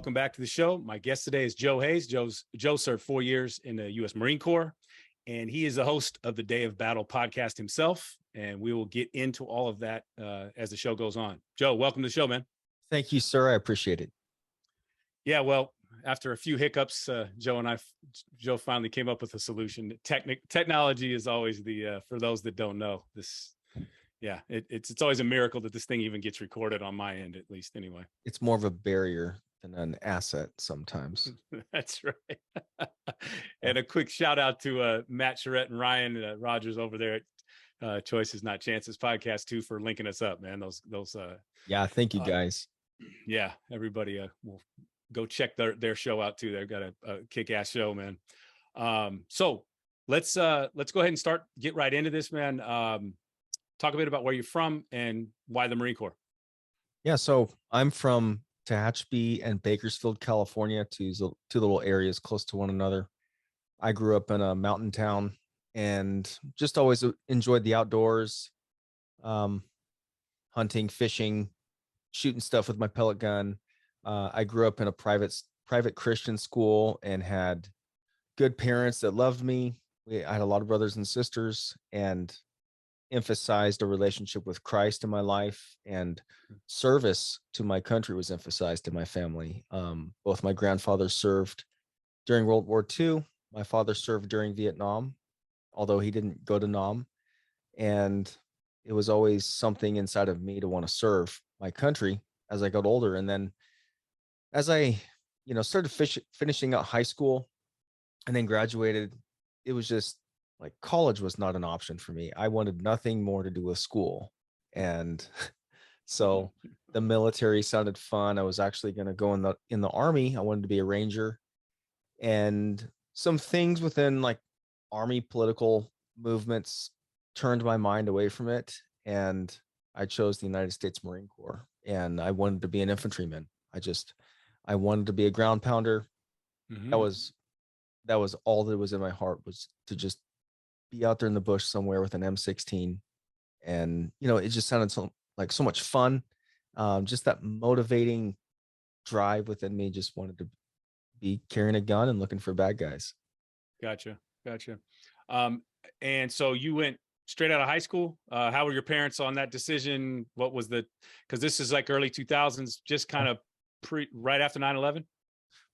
welcome back to the show. My guest today is Joe Hayes. Joe served 4 years in the U.S. Marine Corps, and he is the host of the Day of Battle podcast himself. And we will get into all of that as the show goes on. Joe, welcome to the show, man. Thank you, sir. I appreciate it. Yeah, well, after a few hiccups, Joe finally came up with a solution. Technology is always for those that don't know this. Yeah, it's always a miracle that this thing even gets recorded on my end, at least anyway. It's more of a barrier than an asset sometimes. That's right. And a quick shout out to Matt Charette and Ryan Rogers over there at Choices Not Chances podcast too for linking us up, man. Those yeah, thank you guys. Yeah, everybody will go check their show out too. They've got a kick-ass show, man. So let's go ahead and get right into this, man. Talk a bit about where you're from and why the Marine Corps. Yeah, so I'm from Tehachapi and Bakersfield, California, two little areas close to one another. I grew up in a mountain town and just always enjoyed the outdoors, hunting, fishing, shooting stuff with my pellet gun. I grew up in a private Christian school and had good parents that loved me. I had a lot of brothers and sisters and emphasized a relationship with Christ in my life, and service to my country was emphasized in my family. Both my grandfathers served during World War II. My father served during Vietnam, although he didn't go to Nam. And it was always something inside of me to want to serve my country as I got older. And then as I, started finishing out high school and then graduated, it was just like college was not an option for me. I wanted nothing more to do with school. And so the military sounded fun. I was actually going to go in the Army. I wanted to be a Ranger, and some things within like Army political movements turned my mind away from it. And I chose the United States Marine Corps, and I wanted to be an infantryman. I wanted to be a ground pounder. Mm-hmm. That was all that was in my heart, was to just be out there in the bush somewhere with an M16. And, it just sounded so much fun. Just that motivating drive within me, just wanted to be carrying a gun and looking for bad guys. Gotcha. And so you went straight out of high school. How were your parents on that decision? What was because this is like early 2000s, just kind of right after 9/11?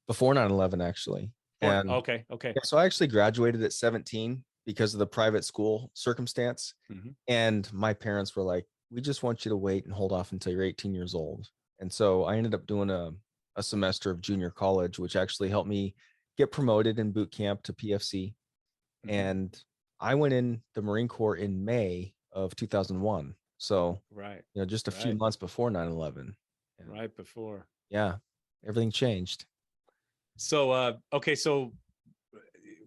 Before 9/11, actually. And okay. Yeah, so I actually graduated at 17 because of the private school circumstance. Mm-hmm. And my parents were like, we just want you to wait and hold off until you're 18 years old. And so I ended up doing a semester of junior college, which actually helped me get promoted in boot camp to PFC. Mm-hmm. And I went in the Marine Corps in May of 2001. So, right. Just a few months before 9/11. Right before. Yeah, everything changed. So, okay. So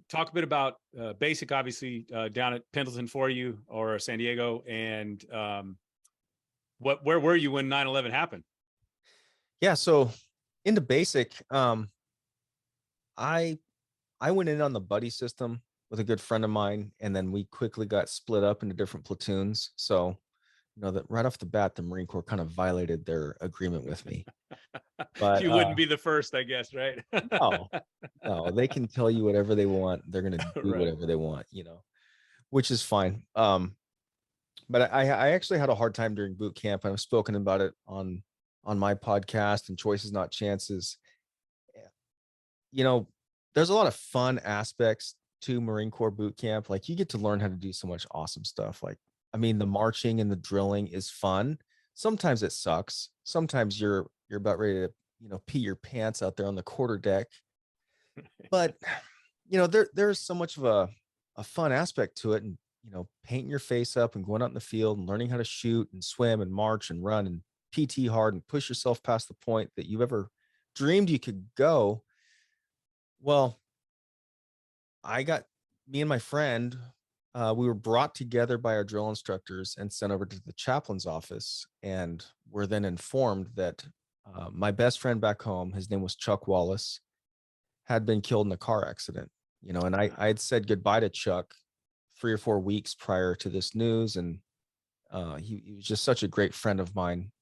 talk a bit about basic, obviously, down at Pendleton for you, or San Diego, and where were you when 9/11 happened? Yeah, so into basic, I went in on the buddy system with a good friend of mine, and then we quickly got split up into different platoons. So, that right off the bat, the Marine Corps kind of violated their agreement with me. But you wouldn't be the first, I guess, right? No, they can tell you whatever they want. They're going to do whatever they want, which is fine. But I actually had a hard time during boot camp, and I've spoken about it on my podcast and Choices Not Chances. There's a lot of fun aspects to Marine Corps boot camp. Like, you get to learn how to do so much awesome stuff. Like, the marching and the drilling is fun. Sometimes it sucks. Sometimes you're about ready to, pee your pants out there on the quarterdeck. But, there's so much of a fun aspect to it. And, painting your face up and going out in the field and learning how to shoot and swim and march and run and PT hard and push yourself past the point that you ever dreamed you could go. Well, me and my friend, we were brought together by our drill instructors and sent over to the chaplain's office, and were then informed that my best friend back home, his name was Chuck Wallace, had been killed in a car accident. And I had said goodbye to Chuck 3 or 4 weeks prior to this news, and he was just such a great friend of mine.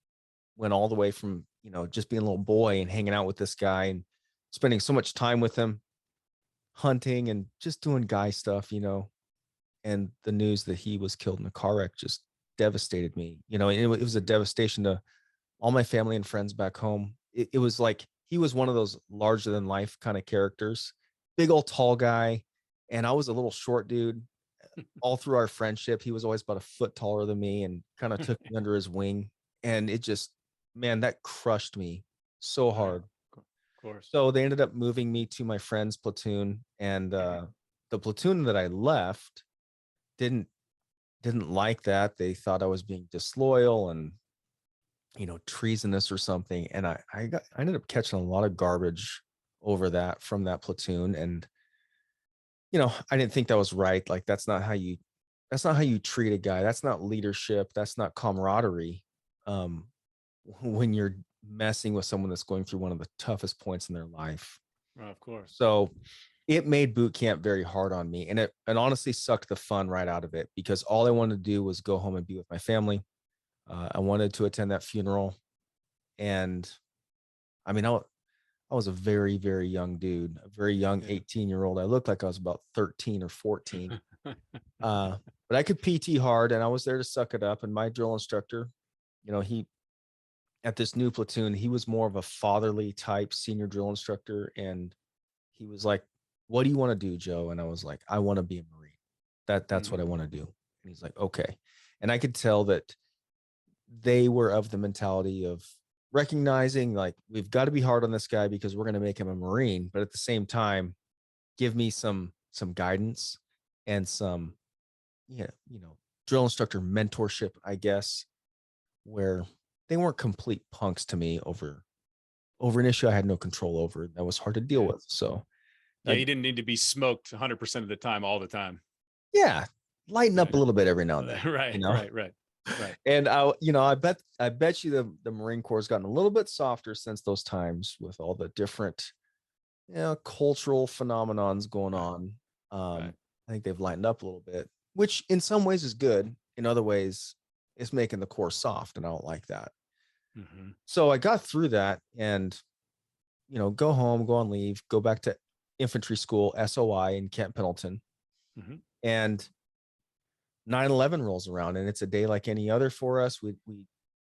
Went all the way from just being a little boy and hanging out with this guy and spending so much time with him, hunting and just doing guy stuff, and the news that he was killed in a car wreck just devastated me, and it was a devastation to all my family and friends back home. It was like he was one of those larger than life kind of characters, big old tall guy. And I was a little short dude. All through our friendship, he was always about a foot taller than me and kind of took me under his wing. And it just, man, that crushed me so hard. Of course. So they ended up moving me to my friend's platoon. And the platoon that I left didn't like that. They thought I was being disloyal and treasonous or something. And I ended up catching a lot of garbage over that from that platoon. And I didn't think that was right. Like, that's not how you treat a guy. That's not leadership. That's not camaraderie. When you're messing with someone that's going through one of the toughest points in their life. Of course. So it made boot camp very hard on me, and it honestly sucked the fun right out of it, because all I wanted to do was go home and be with my family. I wanted to attend that funeral. And I mean, I was a very, very young dude, a very young 18-year-old. I looked like I was about 13 or 14. But I could PT hard, and I was there to suck it up. And my drill instructor, he, at this new platoon, he was more of a fatherly type senior drill instructor. And he was like, "What do you want to do, Joe?" And I was like, "I want to be a Marine. That's what I want to do." And he's like, "Okay." And I could tell that they were of the mentality of recognizing, like, we've got to be hard on this guy because we're going to make him a Marine, but at the same time, give me some guidance and some, drill instructor mentorship, I guess, where they weren't complete punks to me over an issue I had no control over. That was hard to deal with. So you didn't need to be smoked 100% of the time, all the time. Yeah. Lighten up a little bit every now and then. Right. And I bet you the Marine Corps has gotten a little bit softer since those times, with all the different, cultural phenomenons going on. I think they've lightened up a little bit, which in some ways is good. In other ways, it's making the Corps soft, and I don't like that. So I got through that, and go home, go on leave, go back to infantry school, SOI in Camp Pendleton. And 9/11 rolls around, and it's a day like any other for us.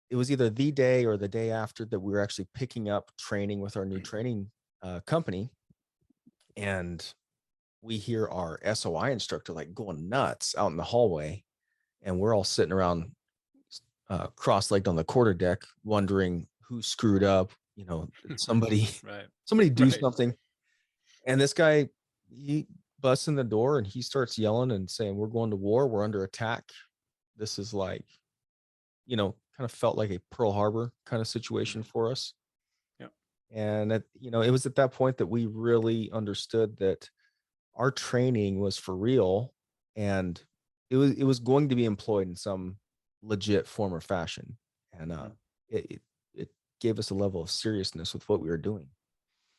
It was either the day or the day after that we were actually picking up training with our new training company. And we hear our SOI instructor like going nuts out in the hallway. And we're all sitting around cross-legged on the quarterdeck, wondering who screwed up, somebody do something. And this guy, he busts in the door and he starts yelling and saying, "We're going to war. We're under attack." This is like, kind of felt like a Pearl Harbor kind of situation for us. And it was at that point that we really understood that our training was for real, and it was going to be employed in some legit form or fashion. And it gave us a level of seriousness with what we were doing.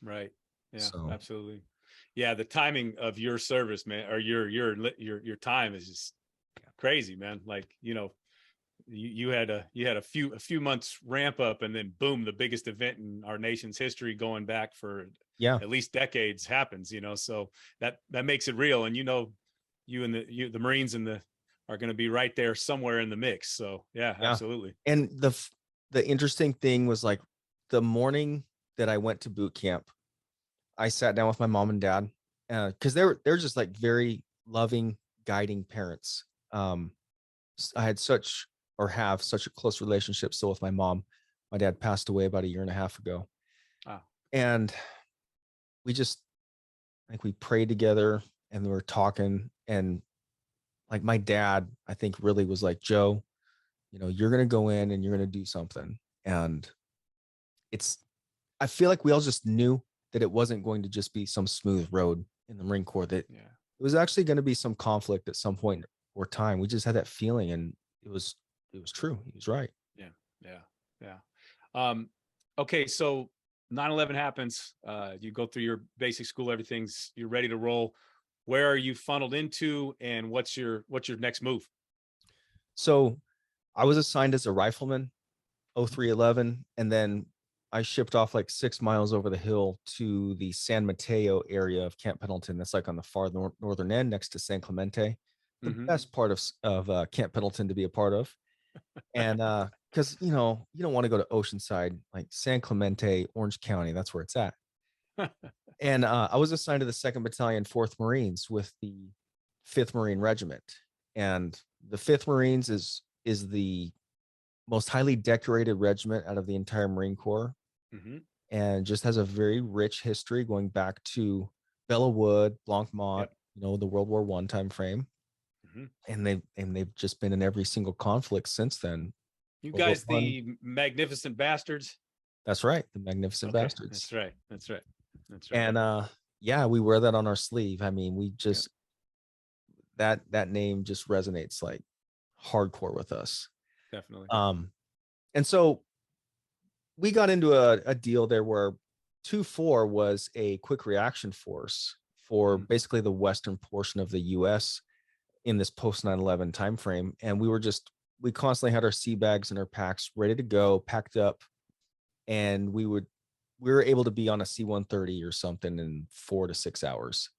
Right. Yeah, so, absolutely. Yeah. The timing of your service, man, or your time is just crazy, man. Like, you had a few months ramp up, and then boom, the biggest event in our nation's history going back for at least decades happens, so that makes it real. And, you and the Marines are going to be right there somewhere in the mix. So yeah, absolutely. And the interesting thing was, like, the morning that I went to boot camp, I sat down with my mom and dad, because they're just like very loving, guiding parents. I had have such a close relationship still with my mom. My dad passed away about 1.5 years ago. And we we prayed together, and we were talking, and like, my dad, I think, really was like, "Joe, you're going to go in and you're going to do something." And I feel like we all just knew that it wasn't going to just be some smooth road in the Marine Corps, that it was actually going to be some conflict at some point or time. We just had that feeling, and it was true. He was right. Yeah. Okay. So 9/11 happens. You go through your basic school, you're ready to roll. Where are you funneled into, and what's your next move? So I was assigned as a rifleman, 0311. And then I shipped off like 6 miles over the hill to the San Mateo area of Camp Pendleton. That's like on the far northern end next to San Clemente, the best part of Camp Pendleton to be a part of. And because you don't want to go to Oceanside, like San Clemente, Orange County, that's where it's at. And I was assigned to the 2nd Battalion, 4th Marines with the 5th Marine Regiment. And the 5th Marines is the most highly decorated regiment out of the entire Marine Corps, and just has a very rich history going back to Bella Wood, Blancmont, the World War I time frame. And they've just been in every single conflict since then. You guys, the Magnificent Bastards. That's right, the Magnificent Bastards. That's right. And yeah, we wear that on our sleeve. I mean, we just that name just resonates like hardcore with us. Definitely. And so we got into a deal there where 2-4 was a quick reaction force for basically the western portion of the U.S. in this post 9/11 timeframe, and we constantly had our sea bags and our packs ready to go, packed up, and we were able to be on a C-130 or something in 4 to 6 hours.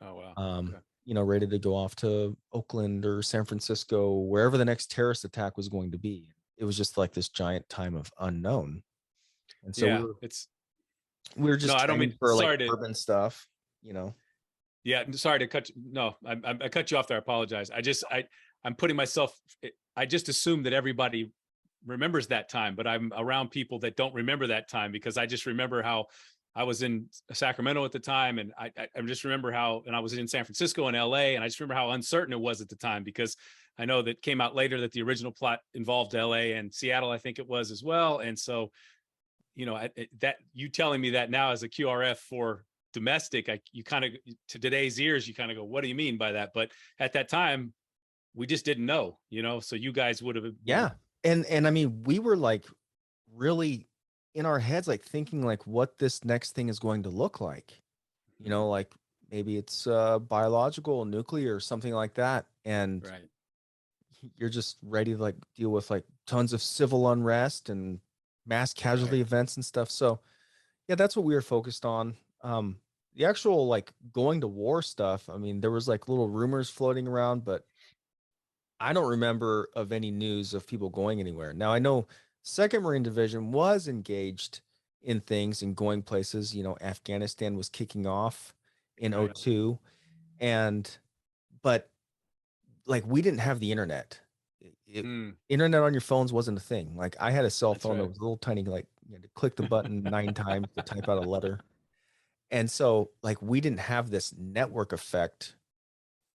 Oh wow. Ready to go off to Oakland or San Francisco, wherever the next terrorist attack was going to be. It was just like this giant time of unknown. And so we were just I don't mean for sorry like urban stuff, Yeah, sorry to cut you. No, I cut you off there. I apologize. I'm putting myself. I just assume that everybody remembers that time, but I'm around people that don't remember that time, because I just remember how I was in Sacramento at the time, and I just remember and I was in San Francisco and LA, and I just remember how uncertain it was at the time, because I know that came out later that the original plot involved LA and Seattle, I think it was as well. And so, that you telling me that now as a QRF for domestic, you kind of, to today's ears, you kind of go, what do you mean by that? But at that time, we just didn't know, so you guys would have. And I mean, we were like really in our heads, like thinking like what this next thing is going to look like, like maybe it's biological, nuclear, something like that. And you're just ready to like deal with like tons of civil unrest and mass casualty events and stuff. So yeah, that's what we were focused on. The actual like going to war stuff, I mean, there was like little rumors floating around, but I don't remember of any news of people going anywhere. Now I know 2nd Marine Division was engaged in things and going places. Afghanistan was kicking off in 2002, but like we didn't have the internet. Internet on your phones wasn't a thing. Like I had a cell phone that was a little tiny, like you had to click the button 9 times to type out a letter. And so like we didn't have this network effect.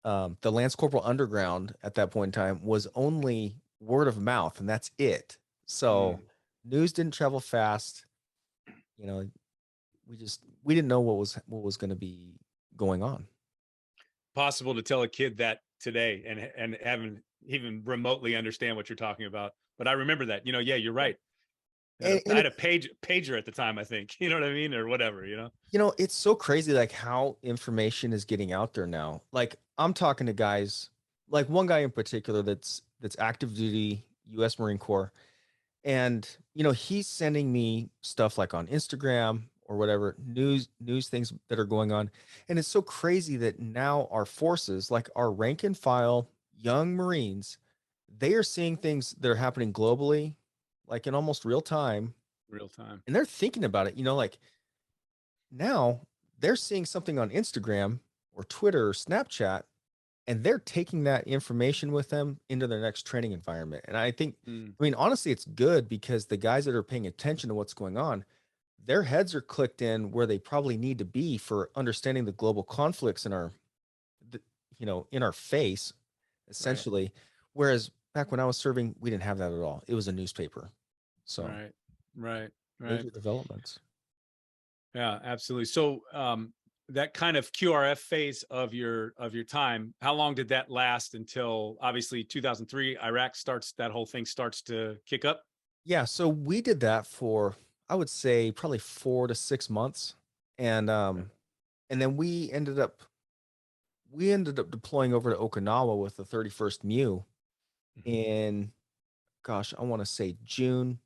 The Lance Corporal Underground at that point in time was only word of mouth, and that's it. So news didn't travel fast. We didn't know what was going to be going on. Possible to tell a kid that today and haven't even remotely understand what you're talking about. But I remember that, yeah, you're right. I had a pager at the time, I think, you know what I mean? Or whatever, it's so crazy, like how information is getting out there now. Like I'm talking to guys, like one guy in particular that's active duty U.S. Marine Corps. And, he's sending me stuff like on Instagram or whatever, news things that are going on. And it's so crazy that now our forces, like our rank and file young Marines, they are seeing things that are happening globally, like in almost real time. And they're thinking about it, like now they're seeing something on Instagram or Twitter or Snapchat, and they're taking that information with them into their next training environment. And I think, I mean, honestly, it's good because the guys that are paying attention to what's going on, their heads are clicked in where they probably need to be for understanding the global conflicts in our face, essentially. Whereas back when I was serving, we didn't have that at all. It was a newspaper. So major developments. Yeah, absolutely. So that kind of QRF phase of your time, how long did that last until obviously 2003 Iraq starts, that whole thing starts to kick up? Yeah, so we did that for, I would say, probably 4 to 6 months. And then we ended up deploying over to Okinawa with the 31st MEU in, gosh, I want to say June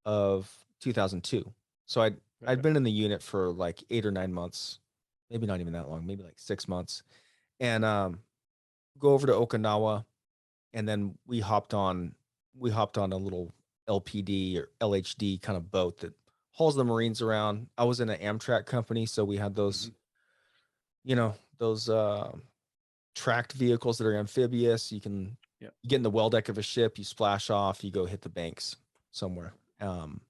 of 2002. So I'd Okay. been in the unit for like 8 or 9 months, maybe not even that long, maybe like 6 months. And go over to Okinawa, and then we hopped on a little LPD or LHD kind of boat that hauls the Marines around. I was in an Amtrak company, so we had those, Mhm. those tracked vehicles that are amphibious. Yeah. You get in the well deck of a ship, you splash off, you go hit the banks somewhere. And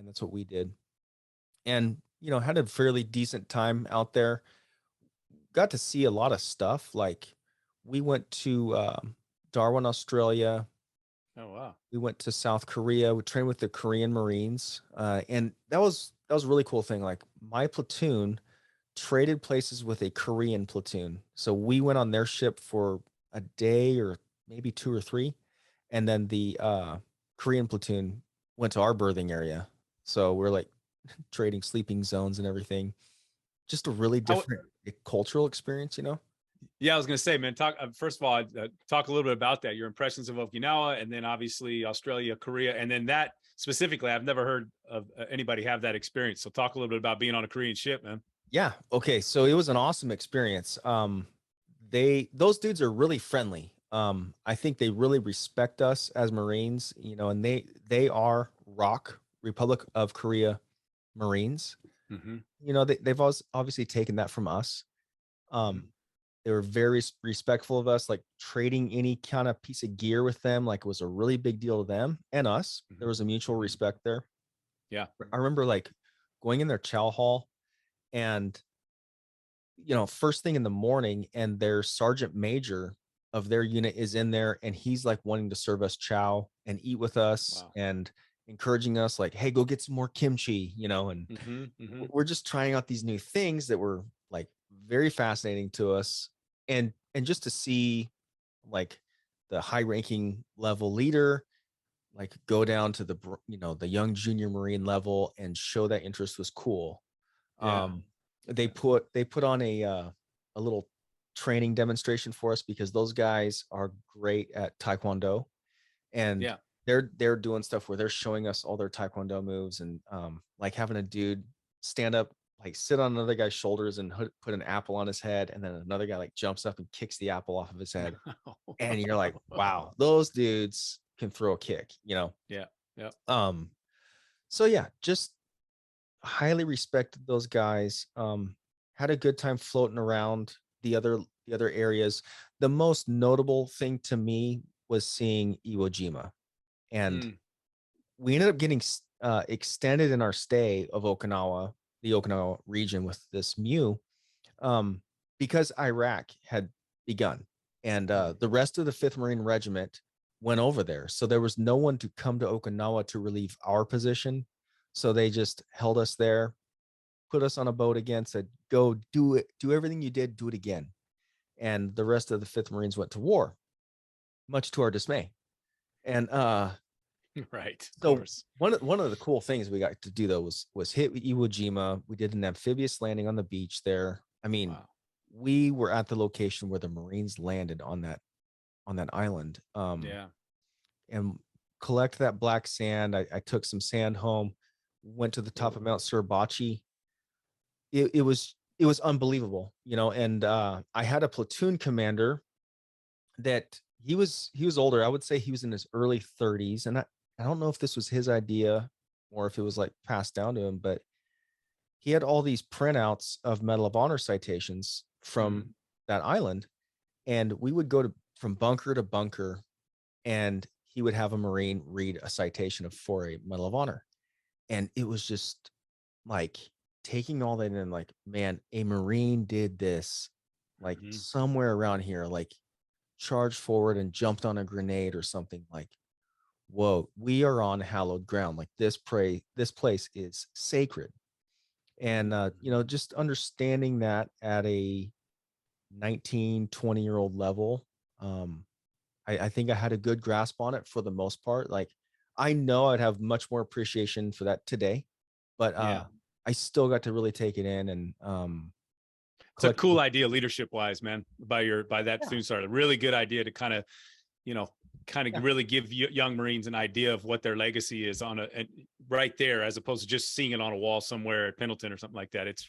that's what we did. And had a fairly decent time out there. Got to see a lot of stuff. Like we went to Darwin, Australia. Oh, wow. We went to South Korea. We trained with the Korean Marines, and that was a really cool thing. Like my platoon traded places with a Korean platoon, so we went on their ship for a day or maybe 2 or 3, and then the Korean platoon went to our berthing area. So we're like trading sleeping zones and everything. Just a really How, different cultural experience, yeah, I was going to say, man, talk, first of all, talk a little bit about that, your impressions of Okinawa, and then obviously Australia, Korea, and then that specifically, I've never heard of anybody have that experience. So talk a little bit about being on a Korean ship, man. Yeah. Okay. So it was an awesome experience. Those dudes are really friendly. I think they really respect us as Marines, and they are ROK, Republic of Korea Marines. Mm-hmm. They've obviously taken that from us. Mm-hmm. Um, they were very respectful of us, like trading any kind of piece of gear with them, like it was a really big deal to them and us. There was a mutual Mm-hmm. respect there. Yeah. I remember like going in their chow hall, and first thing in the morning, and their sergeant major of their unit is in there, and he's like wanting to serve us chow and eat with us Wow. and encouraging us like, hey, go get some more kimchi, and Mm-hmm. Mm-hmm. we're just trying out these new things that were like very fascinating to us. And just to see like the high ranking level leader like go down to the young junior Marine level and show that interest was cool. Yeah. um, they Yeah. put on a little training demonstration for us because those guys are great at Taekwondo, and Yeah. they're doing stuff where they're showing us all their Taekwondo moves, and like having a dude stand up, like sit on another guy's shoulders and put an apple on his head, and then another guy like jumps up and kicks the apple off of his head, and you're like, wow, those dudes can throw a kick. Yeah. Yeah. Um, so yeah, just highly respected those guys. Had a good time floating around the other areas. The most notable thing to me was seeing Iwo Jima, and Mm. we ended up getting extended in our stay of Okinawa, the Okinawa region, with this MEU, um, because Iraq had begun, and Mm. the rest of the Fifth Marine Regiment went over there. So there was no one to come to Okinawa to relieve our position. So they just held us there, put us on a boat again, said, go do it, do everything you did, do it again. And the rest of the Fifth Marines went to war, much to our dismay. And Right. Of so course. one of the cool things we got to do though was hit Iwo Jima. We did an amphibious landing on the beach there. I mean, Wow. we were at the location where the Marines landed on that island. Yeah. And collect that black sand. I took some sand home, went to the top of Mount Suribachi. It was unbelievable, and I had a platoon commander that he was older. I would say he was in his early 30s, and I don't know if this was his idea or if it was like passed down to him, but he had all these printouts of Medal of Honor citations Mm-hmm. from that island, and we would go from bunker to bunker, and he would have a Marine read a citation for a Medal of Honor, and it was just like taking all that in, like, man, a Marine did this like Mm-hmm. somewhere around here, like charged forward and jumped on a grenade or something. Like, whoa, we are on hallowed ground. Like this place is sacred. And Mm-hmm. just understanding that at a 19, 20-year-old level, um, I think I had a good grasp on it for the most part. Like, I know I'd have much more appreciation for that today, but Yeah. I still got to really take it in and It's a collect. cool idea leadership wise, man, by that Yeah, student started. Really good idea to kind of, you know, kind yeah, of really give young Marines an idea of what their legacy is on a, and right there, as opposed to just seeing it on a wall somewhere at Pendleton or something like that. It's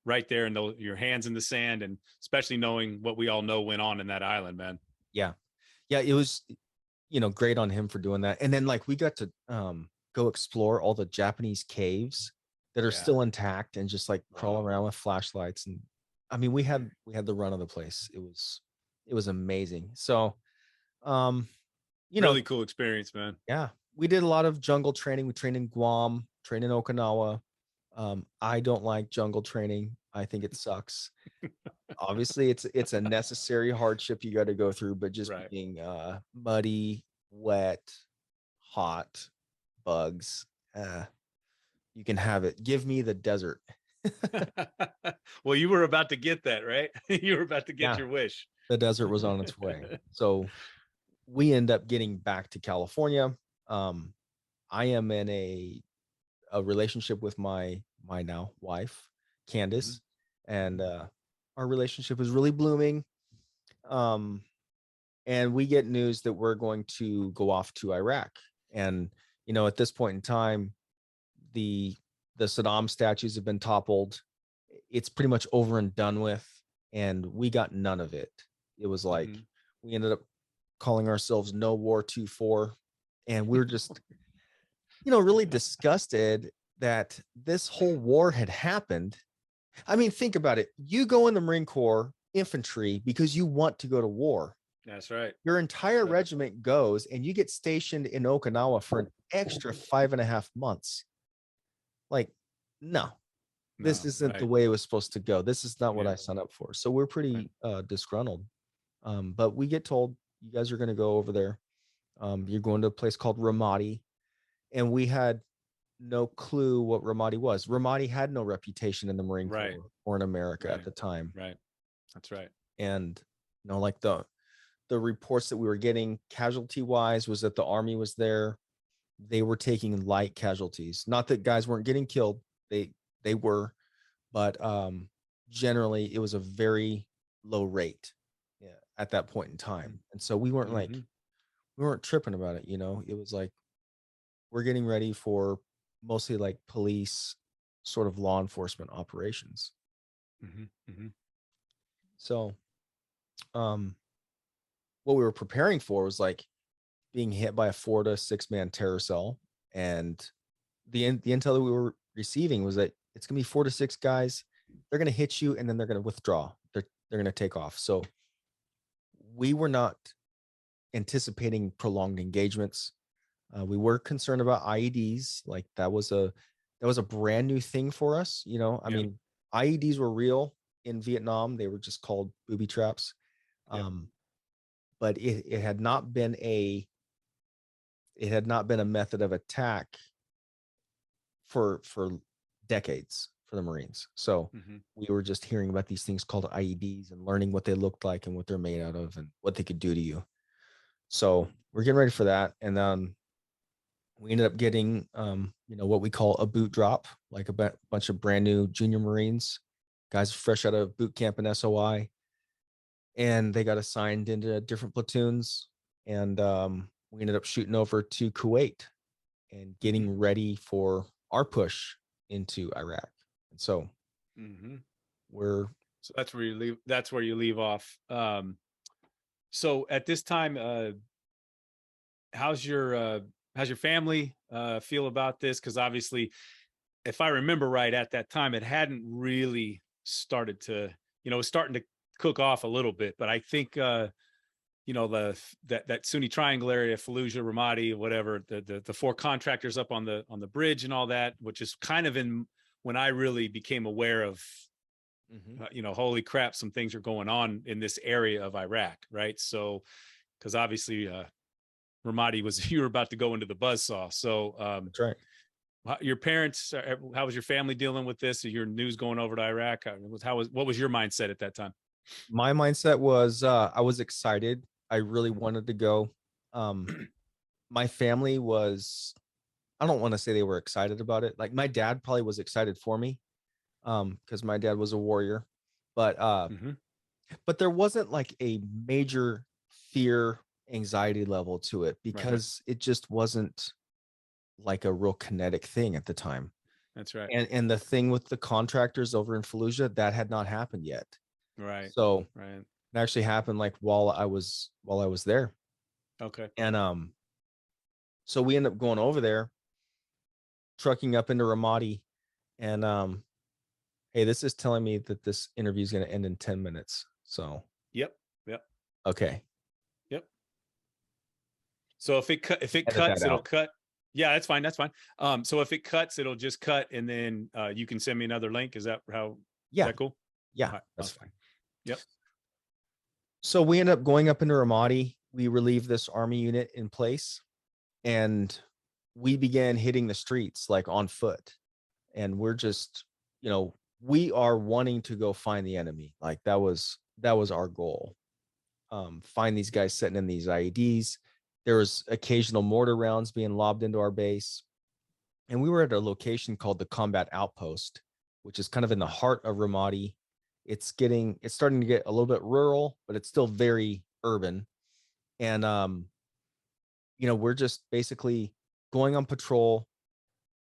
right there, and your hands in the sand, and especially knowing what we all know went on in that island, man. Yeah. Yeah. It was, great on him for doing that. And then like we got to go explore all the Japanese caves that are still intact and just like crawl around with flashlights. And I mean, we had the run of the place. It was amazing. So, Really cool experience, man. yeah, we did a lot of jungle training. We trained in Guam, trained in Okinawa. I don't like jungle training. I think it sucks. Obviously, it's a necessary hardship you got to go through, but just being muddy, wet, hot, bugs, you can have it. Give me the desert. Well, you were about to get that, right? You were about to get your wish. The desert was on its way. So we end up getting back to California. I am in a relationship with my now wife, Candace, and our relationship is really blooming. And we get news that we're going to go off to Iraq. And at this point in time, the Saddam statues have been toppled. It's pretty much over and done with, and we got none of it. It was like we ended up calling ourselves No War 24, and we were just really disgusted that this whole war had happened. I mean, think about it. You go in the Marine Corps infantry because you want to go to war. That's right. Your entire regiment goes and you get stationed in Okinawa for an extra 5.5 months. Like, no, this isn't the way it was supposed to go. This is not what I signed up for. So we're pretty disgruntled. But we get told, you guys are going to go over there. You're going to a place called Ramadi. And we had no clue what Ramadi was. Ramadi had no reputation in the Marine Corps or in America at the time. Right. That's right. And like the reports that we were getting casualty wise was that the Army was there. They were taking light casualties. Not that guys weren't getting killed. They were, but generally it was a very low rate at that point in time. And so we weren't we weren't tripping about it. It was like, we're getting ready for mostly like police sort of law enforcement operations. So, what we were preparing for was like being hit by a 4 to 6 man terror cell. And the intel that we were receiving was that it's going to be 4 to 6 guys. They're going to hit you and then they're going to withdraw. They're going to take off. So we were not anticipating prolonged engagements. We were concerned about IEDs. Like that was a brand new thing for us. I mean, IEDs were real in Vietnam. They were just called booby traps. But it had not been a method of attack for decades for the Marines. So we were just hearing about these things called IEDs and learning what they looked like and what they're made out of and what they could do to you. So we're getting ready for that. And then we ended up getting, what we call a boot drop, like a bunch of brand new junior Marines, guys fresh out of boot camp and SOI. And they got assigned into different platoons. And we ended up shooting over to Kuwait and getting ready for our push into Iraq. And so so that's where you leave off. So at this time, how's your family feel about this? Because obviously, if I remember right, at that time, it hadn't really started to, it was starting to cook off a little bit. But I think, that Sunni Triangle area, Fallujah, Ramadi, whatever, the 4 contractors up on the bridge and all that, which is kind of when I really became aware of, holy crap, some things are going on in this area of Iraq, right? So, because obviously, Ramadi you were about to go into the buzzsaw. So that's right. Your parents, how was your family dealing with this? Your news going over to Iraq? What was your mindset at that time? My mindset was, I was excited. I really wanted to go. My family was, I don't want to say they were excited about it. Like my dad probably was excited for me, because my dad was a warrior, but there wasn't like a major fear, anxiety level to it because it just wasn't like a real kinetic thing at the time. That's right. And the thing with the contractors over in Fallujah, that had not happened yet. Right. So Right. it actually happened like while I was there. Okay. And so we ended up going over there, trucking up into Ramadi, and hey, this is telling me that this interview is going to end in 10 minutes. So Yep. Yep. okay. Yep. So if it Edit cuts, that it'll out. cut. Yeah, that's fine. That's fine. So if it cuts, it'll just cut, and then you can send me another link. Is that how? Yeah. Is that cool? Yeah, All right, that's awesome. fine. Yep. So we end up going up into Ramadi. We relieve this army unit in place, and we began hitting the streets like on foot. And we're just, you know, we are wanting to go find the enemy. Like that was our goal. Find these guys sitting in these IEDs. There was occasional mortar rounds being lobbed into our base. And we were at a location called the Combat Outpost, which is kind of in the heart of Ramadi. It's starting to get a little bit rural, but it's still very urban. And you know, we're just basically going on patrol,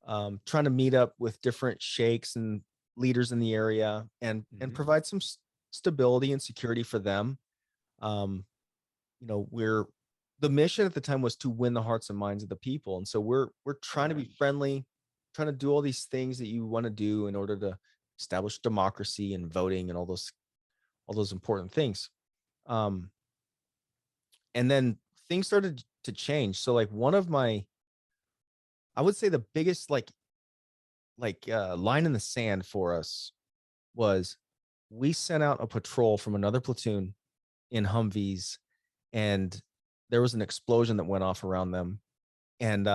trying to meet up with different sheikhs and leaders in the area, and provide some stability and security for them. You know, the mission at the time was to win the hearts and minds of the people, and so we're trying to be friendly, trying to do all these things that you want to do in order to establish democracy and voting and all those important things. And then things started to change. So like one of my, I would say the biggest line in the sand for us was we sent out a patrol from another platoon in Humvees, and there was an explosion that went off around them, and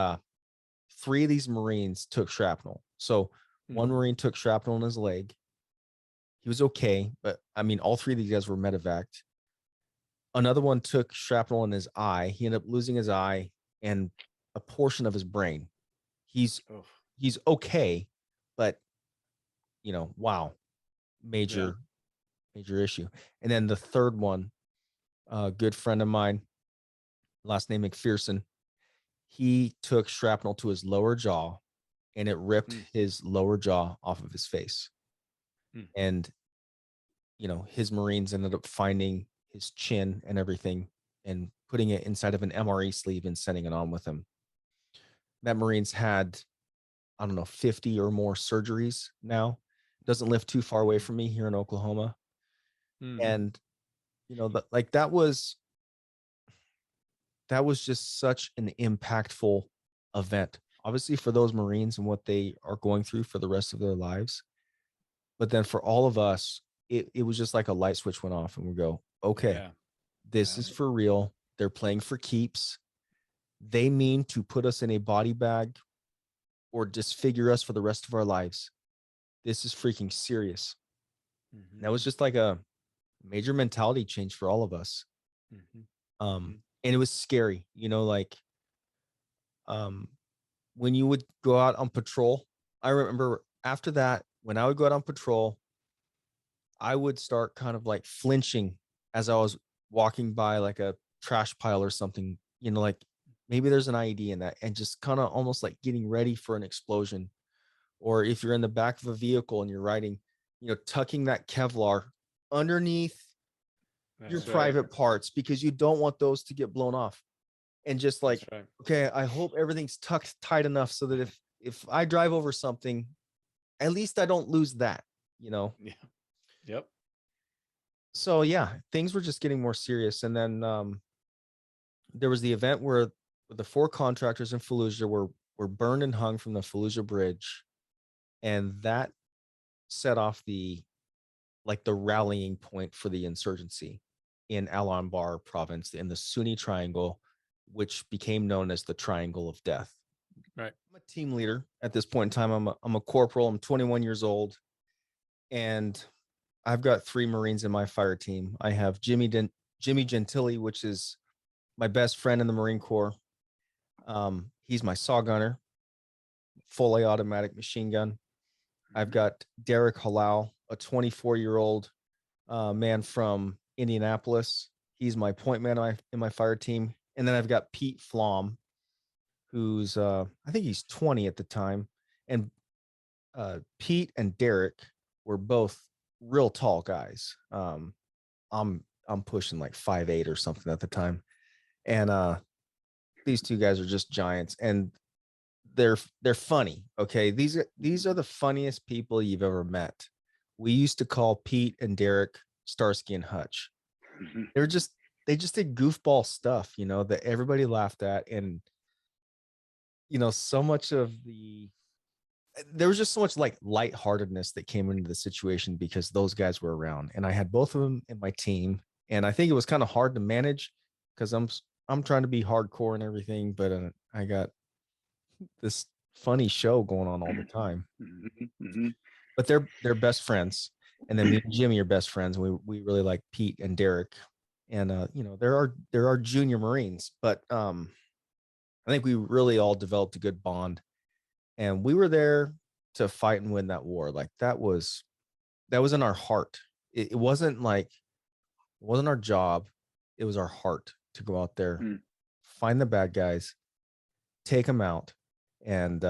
3 of these Marines took shrapnel. So one Marine took shrapnel in his leg. He was okay, but I mean, all 3 of these guys were medevaced. Another one took shrapnel in his eye. He ended up losing his eye and a portion of his brain. He's okay, but you know, wow, major issue. And then the third one, a good friend of mine, last name McPherson, he took shrapnel to his lower jaw, and it ripped his lower jaw off of his face. And you know, his Marines ended up finding his chin and everything and putting it inside of an MRE sleeve and sending it on with him. That Marine's had, I don't know, 50 or more surgeries now. Doesn't live too far away from me here in Oklahoma. And, you know, that was just such an impactful event, obviously for those Marines and what they are going through for the rest of their lives. But then for all of us, it was just like a light switch went off, and we go, okay, this is for real. They're playing for keeps. They mean to put us in a body bag or disfigure us for the rest of our lives. This is freaking serious. That was just like a major mentality change for all of us. And it was scary, you know, like when you would go out on patrol. I remember after that, when I would go out on patrol, I would start kind of like flinching as I was walking by like a trash pile or something, you know, like maybe there's an IED in that, and just kind of almost like getting ready for an explosion. Or if you're in the back of a vehicle and you're riding, you know, tucking that Kevlar underneath your private parts, because you don't want those to get blown off. And just like, okay, I hope everything's tucked tight enough so that if I drive over something, at least I don't lose that, you know? Yeah. Yep. So yeah, things were just getting more serious. And then there was the event where the 4 contractors in Fallujah were burned and hung from the Fallujah Bridge. And that set off the rallying point for the insurgency in Al Anbar province in the Sunni Triangle, which became known as the Triangle of Death. Right. I'm a team leader at this point in time. I'm a corporal. I'm 21 years old, and I've got 3 Marines in my fire team. I have Jimmy Gentili, which is my best friend in the Marine Corps. He's my saw gunner, fully automatic machine gun. I've got Derek Halal, a 24-year-old man from Indianapolis. He's my point man in my fire team. And then I've got Pete Flom, who's I think he's 20 at the time, and Pete and Derek were both real tall guys. I'm pushing like 5'8" or something at the time, and these two guys are just giants, and they're funny. Okay, these are the funniest people you've ever met. We used to call Pete and Derek Starsky and Hutch. They're just they just did goofball stuff, that everybody laughed at, and so much of there was just so much like lightheartedness that came into the situation because those guys were around, and I had both of them in my team, and I think it was kind of hard to manage because I'm trying to be hardcore and everything, but I got this funny show going on all the time. But they're best friends, and then me and Jimmy are best friends. And we really like Pete and Derek, and there are junior Marines, but I think we really all developed a good bond, and we were there to fight and win that war. Like that was in our heart. It wasn't our job. It was our heart to go out there, find the bad guys, take them out, and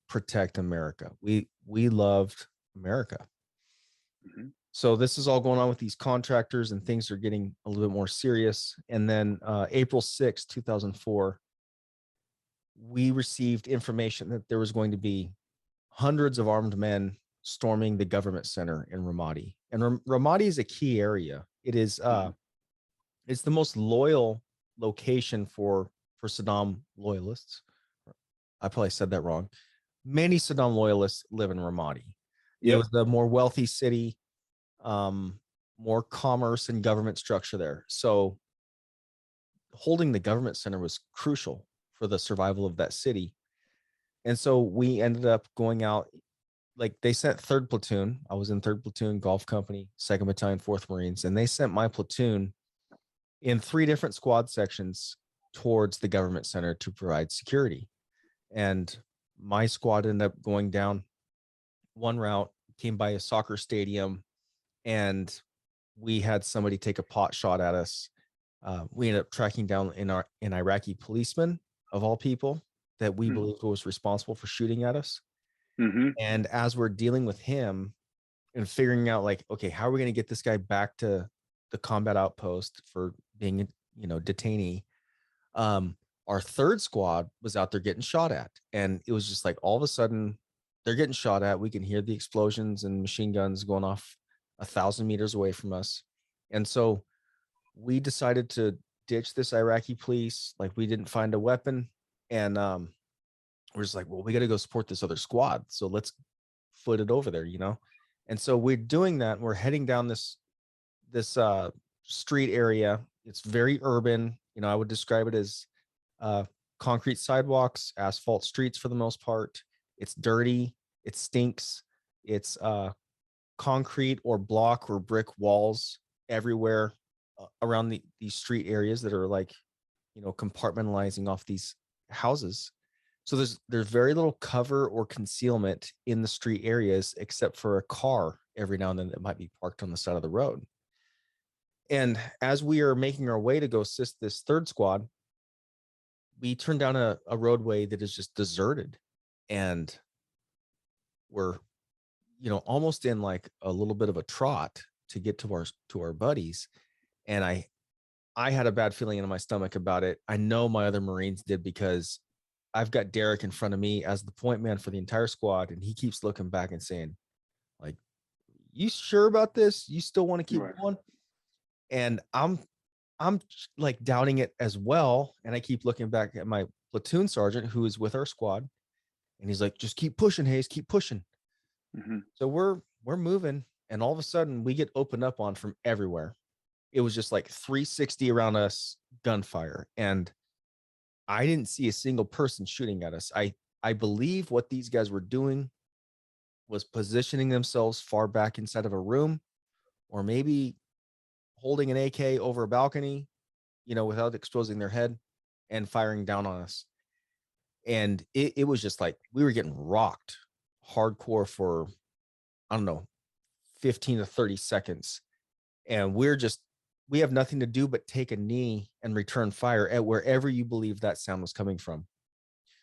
protect America. We loved America. So this is all going on with these contractors, and things are getting a little bit more serious. And then April 6, 2004, we received information that there was going to be hundreds of armed men storming the government center in Ramadi. And Ramadi is a key area. It is it's the most loyal location for Saddam loyalists. I probably said that wrong. Many Saddam loyalists live in Ramadi. Yep. It was the more wealthy city, more commerce and government structure there. So holding the government center was crucial for the survival of that city. And so we ended up going out, like they sent 3rd Platoon. I was in 3rd Platoon, Golf Company, 2nd Battalion, 4th Marines, and they sent my platoon in 3 different squad sections towards the government center to provide security. And my squad ended up going down one route, came by a soccer stadium, and we had somebody take a pot shot at us. We ended up tracking down an Iraqi policeman, of all people, that we believed was responsible for shooting at us. And as we're dealing with him and figuring out, like, okay, how are we going to get this guy back to the combat outpost for being, detainee? Our 3rd squad was out there getting shot at, and it was just like all of a sudden they're getting shot at. We can hear the explosions and machine guns going off 1,000 meters away from us. And so we decided to ditch this Iraqi police. Like, we didn't find a weapon, and we're just like, well, we got to go support this other squad. So let's foot it over there, And so we're doing that. We're heading down this street area. It's very urban. I would describe it as concrete sidewalks, asphalt streets for the most part. It's dirty. It stinks. It's concrete or block or brick walls everywhere around these street areas that are like, compartmentalizing off these houses. So there's very little cover or concealment in the street areas, except for a car every now and then that might be parked on the side of the road. And as we are making our way to go assist this 3rd squad, we turn down a roadway that is just deserted, and we're, almost in like a little bit of a trot to get to our buddies. And I had a bad feeling in my stomach about it. I know my other Marines did, because I've got Derek in front of me as the point man for the entire squad, and he keeps looking back and saying, like, you sure about this? You still want to keep going? And I'm like doubting it as well. And I keep looking back at my platoon sergeant who is with our squad, and he's like, just keep pushing, Hayes, keep pushing. So we're moving, and all of a sudden we get opened up on from everywhere. It was just like 360 around us, gunfire, and I didn't see a single person shooting at us. I believe what these guys were doing was positioning themselves far back inside of a room, or maybe holding an AK over a balcony, without exposing their head, and firing down on us. And it was just like we were getting rocked hardcore for, I don't know, 15 to 30 seconds. And we have nothing to do but take a knee and return fire at wherever you believe that sound was coming from.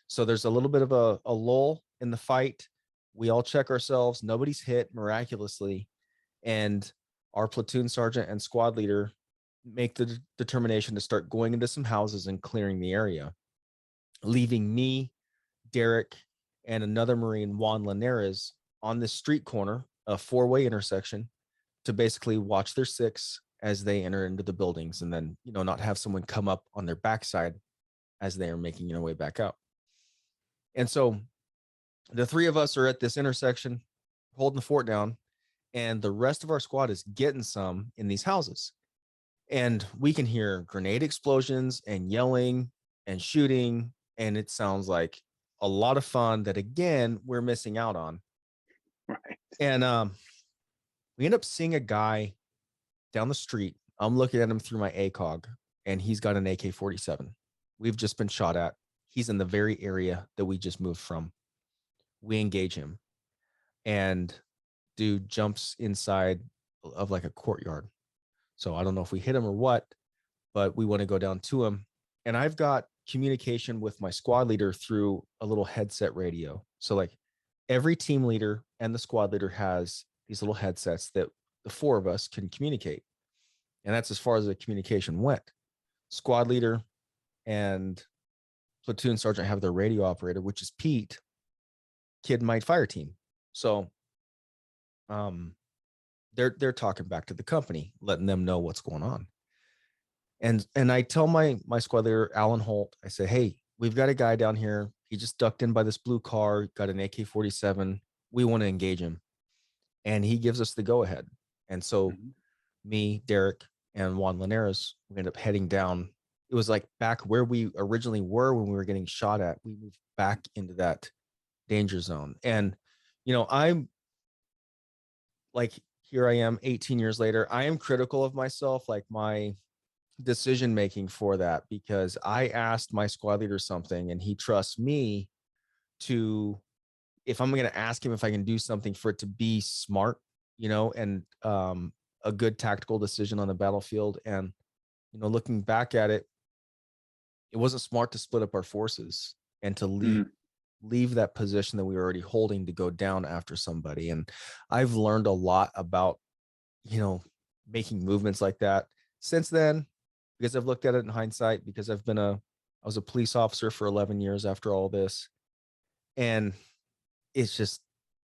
So there's a little bit of a lull in the fight. We all check ourselves. Nobody's hit miraculously. And our platoon sergeant and squad leader make the determination to start going into some houses and clearing the area, leaving me, Derek, and another Marine, Juan Linares, on this street corner, a 4-way intersection, to basically watch their six as they enter into the buildings, and then, you know, not have someone come up on their backside as they are making their way back out. And so the three of us are at this intersection holding the fort down, and the rest of our squad is getting some in these houses. And we can hear grenade explosions and yelling and shooting, and it sounds like a lot of fun that, again, we're missing out on. Right. And we end up seeing a guy down the street. I'm looking at him through my ACOG, and he's got an AK-47. We've just been shot at. He's in the very area that we just moved from. We engage him, and dude jumps inside of like a courtyard. So I don't know if we hit him or what, but we want to go down to him. And I've got communication with my squad leader through a little headset radio. So like every team leader and the squad leader has these little headsets that the four of us can communicate. And that's as far as the communication went. Squad leader and platoon sergeant have their radio operator, which is Pete, Kid Might Fire Team. So they're talking back to the company, letting them know what's going on. And I tell my squad leader, Alan Holt, I say, hey, we've got a guy down here. He just ducked in by this blue car, got an AK-47. We want to engage him. And he gives us the go ahead. And so me, Derek, and Juan Linares, we end up heading down. It was like back where we originally were when we were getting shot at. We moved back into that danger zone. And, you know, I'm like, here I am 18 years later. I am critical of myself, like my decision making for that, because I asked my squad leader something and he trusts me to, if I'm going to ask him if I can do something for it to be smart, you know, and a good tactical decision on the battlefield. And, you know, looking back at it, it wasn't smart to split up our forces and to leave that position that we were already holding to go down after somebody. And I've learned a lot about, you know, making movements like that since then, because I've looked at it in hindsight, because I was a police officer for 11 years after all this. And it's just,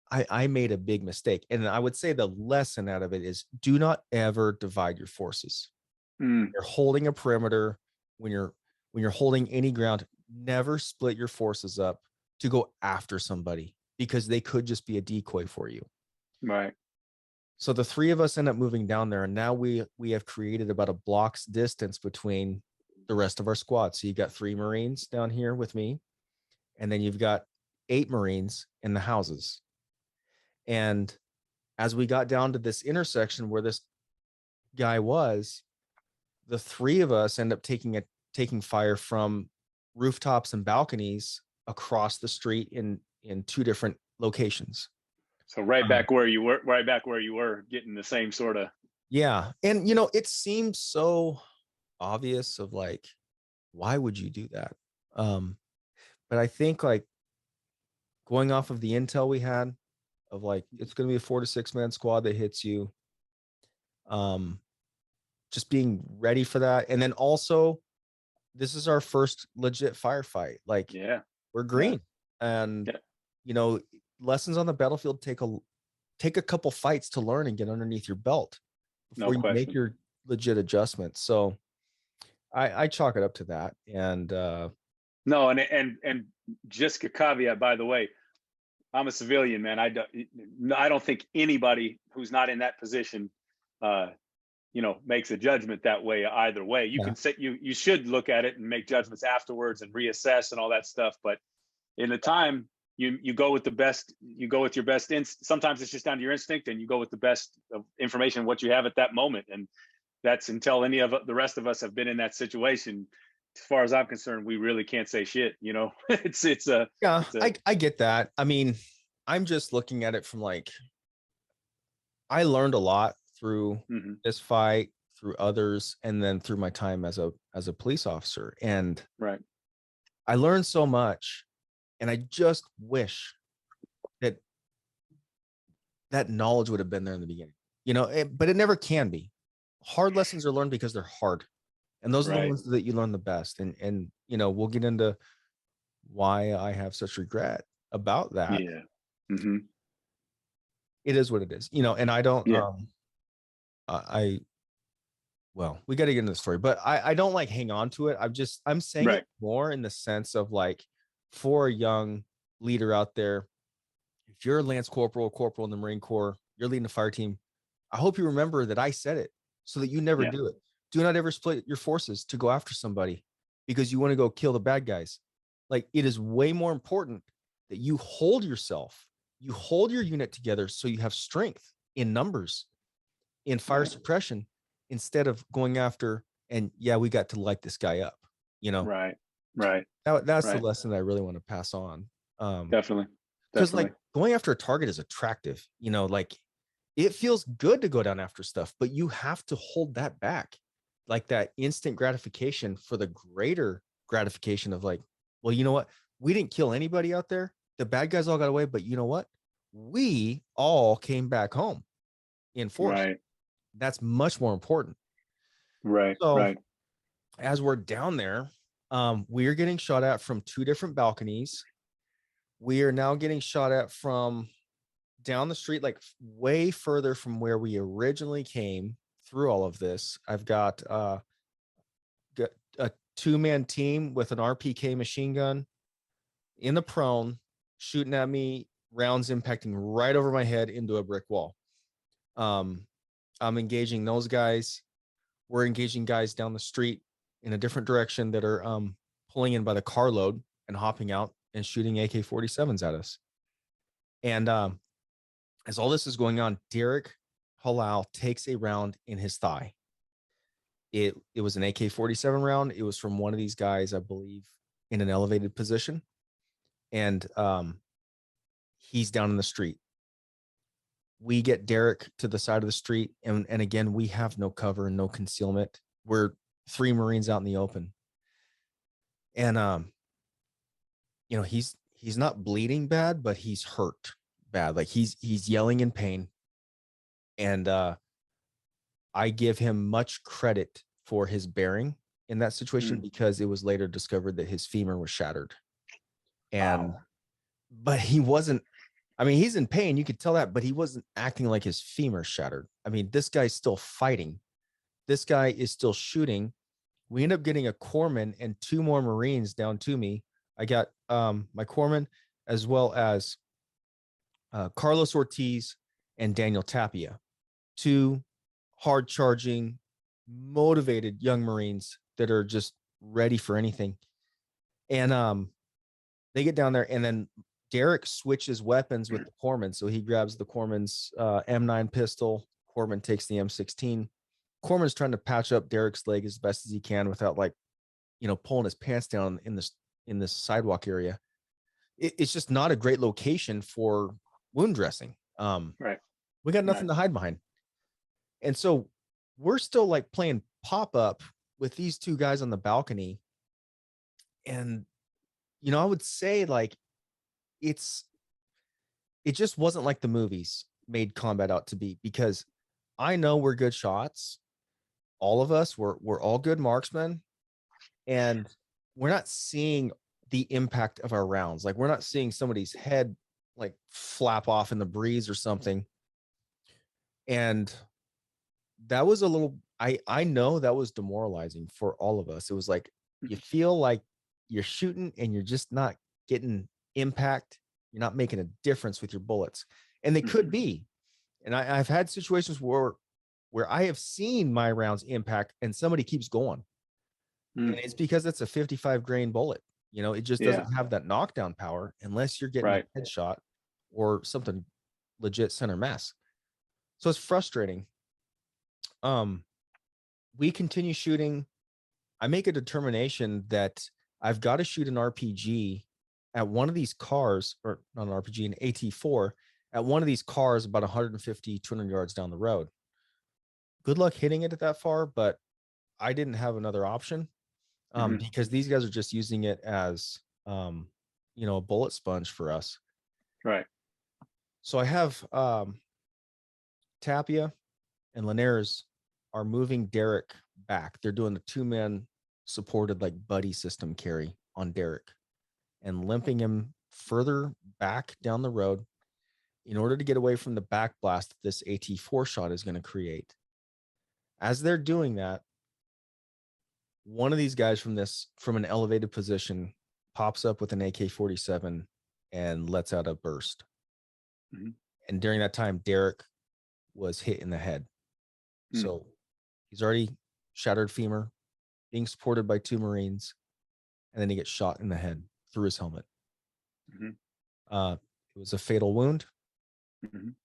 I made a big mistake. And I would say the lesson out of it is, do not ever divide your forces. You're holding a perimeter, when you're holding any ground, never split your forces up to go after somebody, because they could just be a decoy for you. Right. So the three of us end up moving down there, and now we have created about a block's distance between the rest of our squad. So you've got 3 Marines down here with me, and then you've got 8 Marines in the houses. And as we got down to this intersection where this guy was, the 3 of us end up taking fire from rooftops and balconies across the street in 2 different locations. So right back where you were getting the same sort of. Yeah. And, you know, it seems so obvious of like, why would you do that? But I think, like, going off of the intel we had of like, it's going to be a 4 to 6 man squad that hits you. Just being ready for that. And then also, this is our first legit firefight. Like, we're green. And, you know, lessons on the battlefield take a couple fights to learn and get underneath your belt before you make your legit adjustments. So I chalk it up to that. And no, and just a caveat, by the way, I'm a civilian, man. I don't think anybody who's not in that position you know, makes a judgment that way either way. You can say you should look at it and make judgments afterwards and reassess and all that stuff. But in the time, you go with the best, you go with your best sometimes it's just down to your instinct, and you go with the best of information, what you have at that moment. And that's until any of the rest of us have been in that situation. As far as I'm concerned, we really can't say shit, you know. I get that. I mean, I'm just looking at it from like, I learned a lot through this fight, through others, and then through my time as a police officer. And I learned so much And I just wish that that knowledge would have been there in the beginning, but it never can be. Hard lessons are learned because they're hard. And those are the Right. ones that you learn the best. And we'll get into why I have such regret about that. Yeah. Hmm. It is what it is, and I don't, Yeah. I well, we got to get into the story, but I don't like hang on to it. I'm saying Right. it more in the sense of like, for a young leader out there, if you're a Lance Corporal in the Marine Corps, you're leading a fire team, I hope you remember that I said it so that you never Yeah. do it. Do not ever split your forces to go after somebody because you want to go kill the bad guys. Like, it is way more important that you hold yourself, you hold your unit together so you have strength in numbers, in fire Right. suppression, instead of going after, and yeah, we got to light this guy up, Right. Right. that's the Right. lesson that I really want to pass on. Definitely. Because Definitely. like going after a target is attractive, like it feels good to go down after stuff, but you have to hold that back, like that instant gratification for the greater gratification of like, well, you know what? We didn't kill anybody out there. The bad guys all got away, but you know what? We all came back home in force. Right. That's much more important. Right. So Right. as we're down there, we are getting shot at from two different balconies. We are now getting shot at from down the street, like way further from where we originally came through all of this. I've got a 2-man team with an RPK machine gun in the prone, shooting at me, rounds impacting right over my head into a brick wall. I'm engaging those guys. We're engaging guys down the street in a different direction that are pulling in by the carload and hopping out and shooting AK-47s at us. And as all this is going on, Derek Halal takes a round in his thigh. It was an AK-47 round. It was from one of these guys, I believe, in an elevated position. And he's down in the street. We get Derek to the side of the street. And again, we have no cover and no concealment. We're 3 Marines out in the open. And he's not bleeding bad, but he's hurt bad. Like he's yelling in pain. And I give him much credit for his bearing in that situation because it was later discovered that his femur was shattered. And Wow. but he wasn't, I mean, he's in pain, you could tell that, but he wasn't acting like his femur shattered. I mean, this guy's still fighting. This guy is still shooting. We end up getting a corpsman and 2 more Marines down to me. I got my corpsman as well as Carlos Ortiz and Daniel Tapia, 2 hard charging, motivated young Marines that are just ready for anything. And they get down there, and then Derek switches weapons with the corpsman. So he grabs the corpsman's M9 pistol. Corpsman takes the M16. Corpsman's trying to patch up Derek's leg as best as he can without pulling his pants down in this sidewalk area. It's just not a great location for wound dressing. Right. We got nothing Right. to hide behind. And so we're still like playing pop up with these 2 guys on the balcony. And, I would say like it just wasn't like the movies made combat out to be, because I know we're good shots. All of us, we're all good marksmen, and we're not seeing the impact of our rounds. Like we're not seeing somebody's head like flap off in the breeze or something. And that was a little, I know that was demoralizing for all of us. It was like, you feel like you're shooting and you're just not getting impact. You're not making a difference with your bullets. And they could be. And I've had situations where I have seen my rounds impact and somebody keeps going. And it's because it's a 55 grain bullet. It just doesn't have that knockdown power unless you're getting Right. a headshot or something legit center mass. So it's frustrating. We continue shooting. I make a determination that I've got to shoot an RPG at one of these cars, or not an RPG, an AT4 at one of these cars about 150, 200 yards down the road. Good luck hitting it at that far, but I didn't have another option because these guys are just using it as a bullet sponge for us. Right. So I have Tapia and Linares are moving Derek back. They're doing a 2-man supported like buddy system carry on Derek and limping him further back down the road in order to get away from the back blast that this AT4 shot is going to create. As they're doing that, one of these guys from an elevated position pops up with an AK-47 and lets out a burst. Mhm. And during that time, Derek was hit in the head. So he's already shattered femur, being supported by 2 Marines, and then he gets shot in the head through his helmet. It was a fatal wound.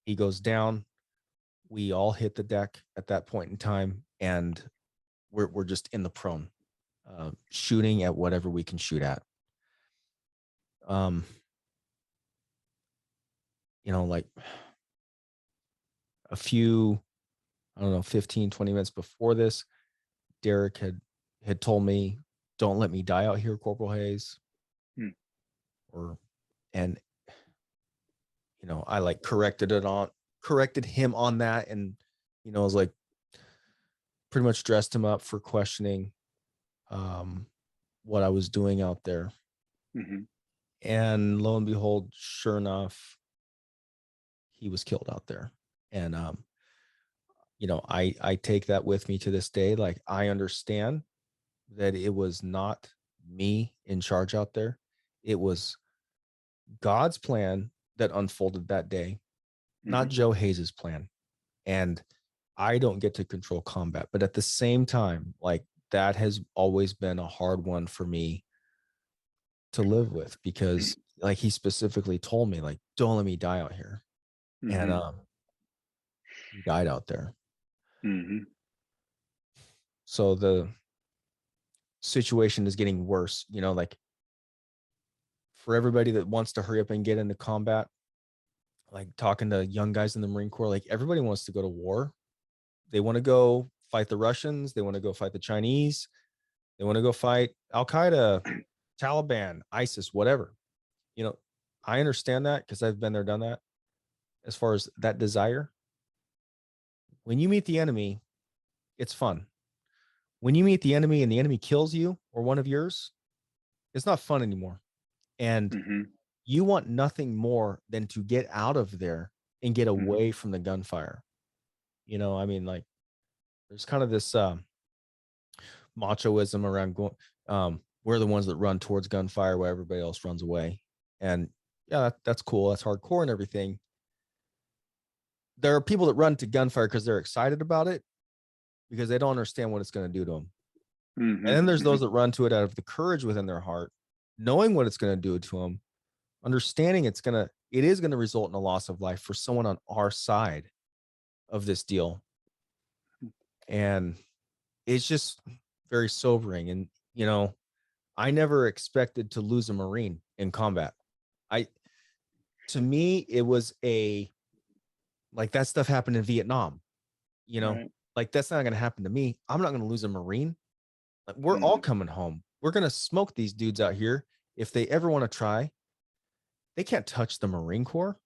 He goes down. We all hit the deck at that point in time, and we're just in the prone, shooting at whatever we can shoot at. Like a few, I don't know, 15, 20 minutes before this, Derek had told me, "Don't let me die out here, Corporal Hayes." I like corrected him on that, and I was like, pretty much dressed him up for questioning what I was doing out there. And lo and behold, sure enough, he was killed out there. And I take that with me to this day. Like, I understand that it was not me in charge out there. It was God's plan that unfolded that day, not Joe Hayes's plan. And I don't get to control combat, but at the same time, like, that has always been a hard one for me to live with, because like, he specifically told me, like, don't let me die out here. And he died out there. So the situation is getting worse, like, for everybody that wants to hurry up and get into combat, like talking to young guys in the Marine Corps, like, everybody wants to go to war. They want to go fight the Russians. They want to go fight the Chinese. They want to go fight Al Qaeda, Taliban, ISIS, whatever. I understand that, because I've been there, done that. As far as that desire, when you meet the enemy, it's fun. When you meet the enemy and the enemy kills you or one of yours, it's not fun anymore. And you want nothing more than to get out of there and get away from the gunfire. Like, there's kind of this machoism around going, we're the ones that run towards gunfire while everybody else runs away. And yeah, that's cool. That's hardcore and everything. There are people that run to gunfire because they're excited about it, because they don't understand what it's going to do to them. And then there's those that run to it out of the courage within their heart, knowing what it's going to do to them, understanding it is going to result in a loss of life for someone on our side of this deal. And it's just very sobering. And, I never expected to lose a Marine in combat. To me, it was like, that stuff happened in Vietnam, right. Like, that's not going to happen to me. I'm not going to lose a Marine. Like, we're all coming home. We're going to smoke these dudes out here. If they ever want to try, they can't touch the Marine Corps.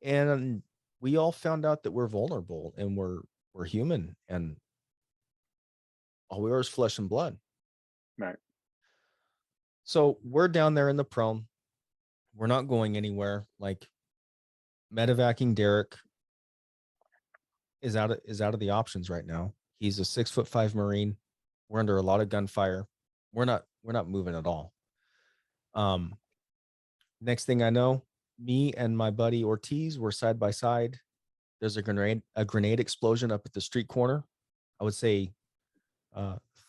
And we all found out that we're vulnerable and we're human, and all we are is flesh and blood. Right. So we're down there in the prone. We're not going anywhere. Like, medevacing Derek is out of the options right now. He's a 6'5" Marine. We're under a lot of gunfire. We're not moving at all. Next thing I know, me and my buddy Ortiz were side by side. There's a grenade explosion up at the street corner. I would say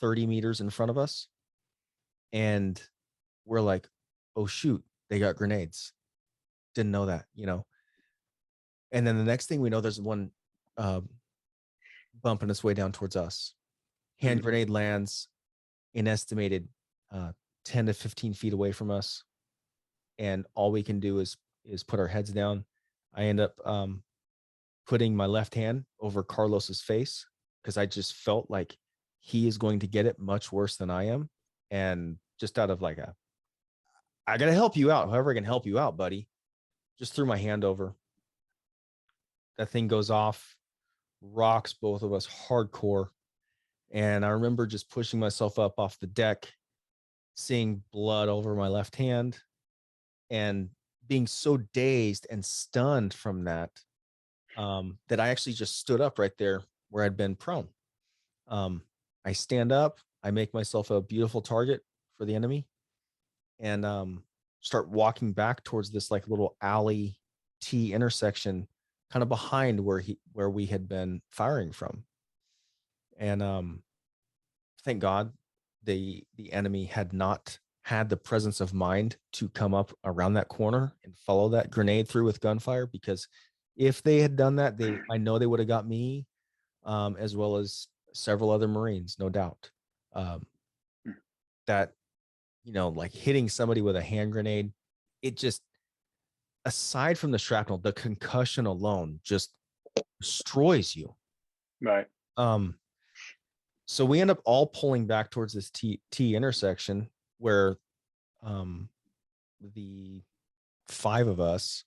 30 meters in front of us. And we're like, oh shoot, they got grenades. Didn't know that, And then the next thing we know, there's one bumping its way down towards us. Hand grenade lands an estimated 10 to 15 feet away from us. And all we can do is put our heads down. I end up putting my left hand over Carlos's face, because I just felt like he is going to get it much worse than I am. And just out of like a I got to help you out. However I can help you out, buddy. Just threw my hand over. That thing goes off, rocks both of us hardcore. And I remember just pushing myself up off the deck, seeing blood over my left hand, and being so dazed and stunned from that, that I actually just stood up right there where I'd been prone. I stand up, I make myself a beautiful target for the enemy, and start walking back towards this like little alley T intersection, kind of behind where we had been firing from. And thank God the enemy had not had the presence of mind to come up around that corner and follow that grenade through with gunfire, because if they had done that, I know they would have got me, as well as several other Marines, no doubt. That, like hitting somebody with a hand grenade, it just, aside from the shrapnel, the concussion alone just destroys you. Right. So we end up all pulling back towards this T intersection where the 5 of us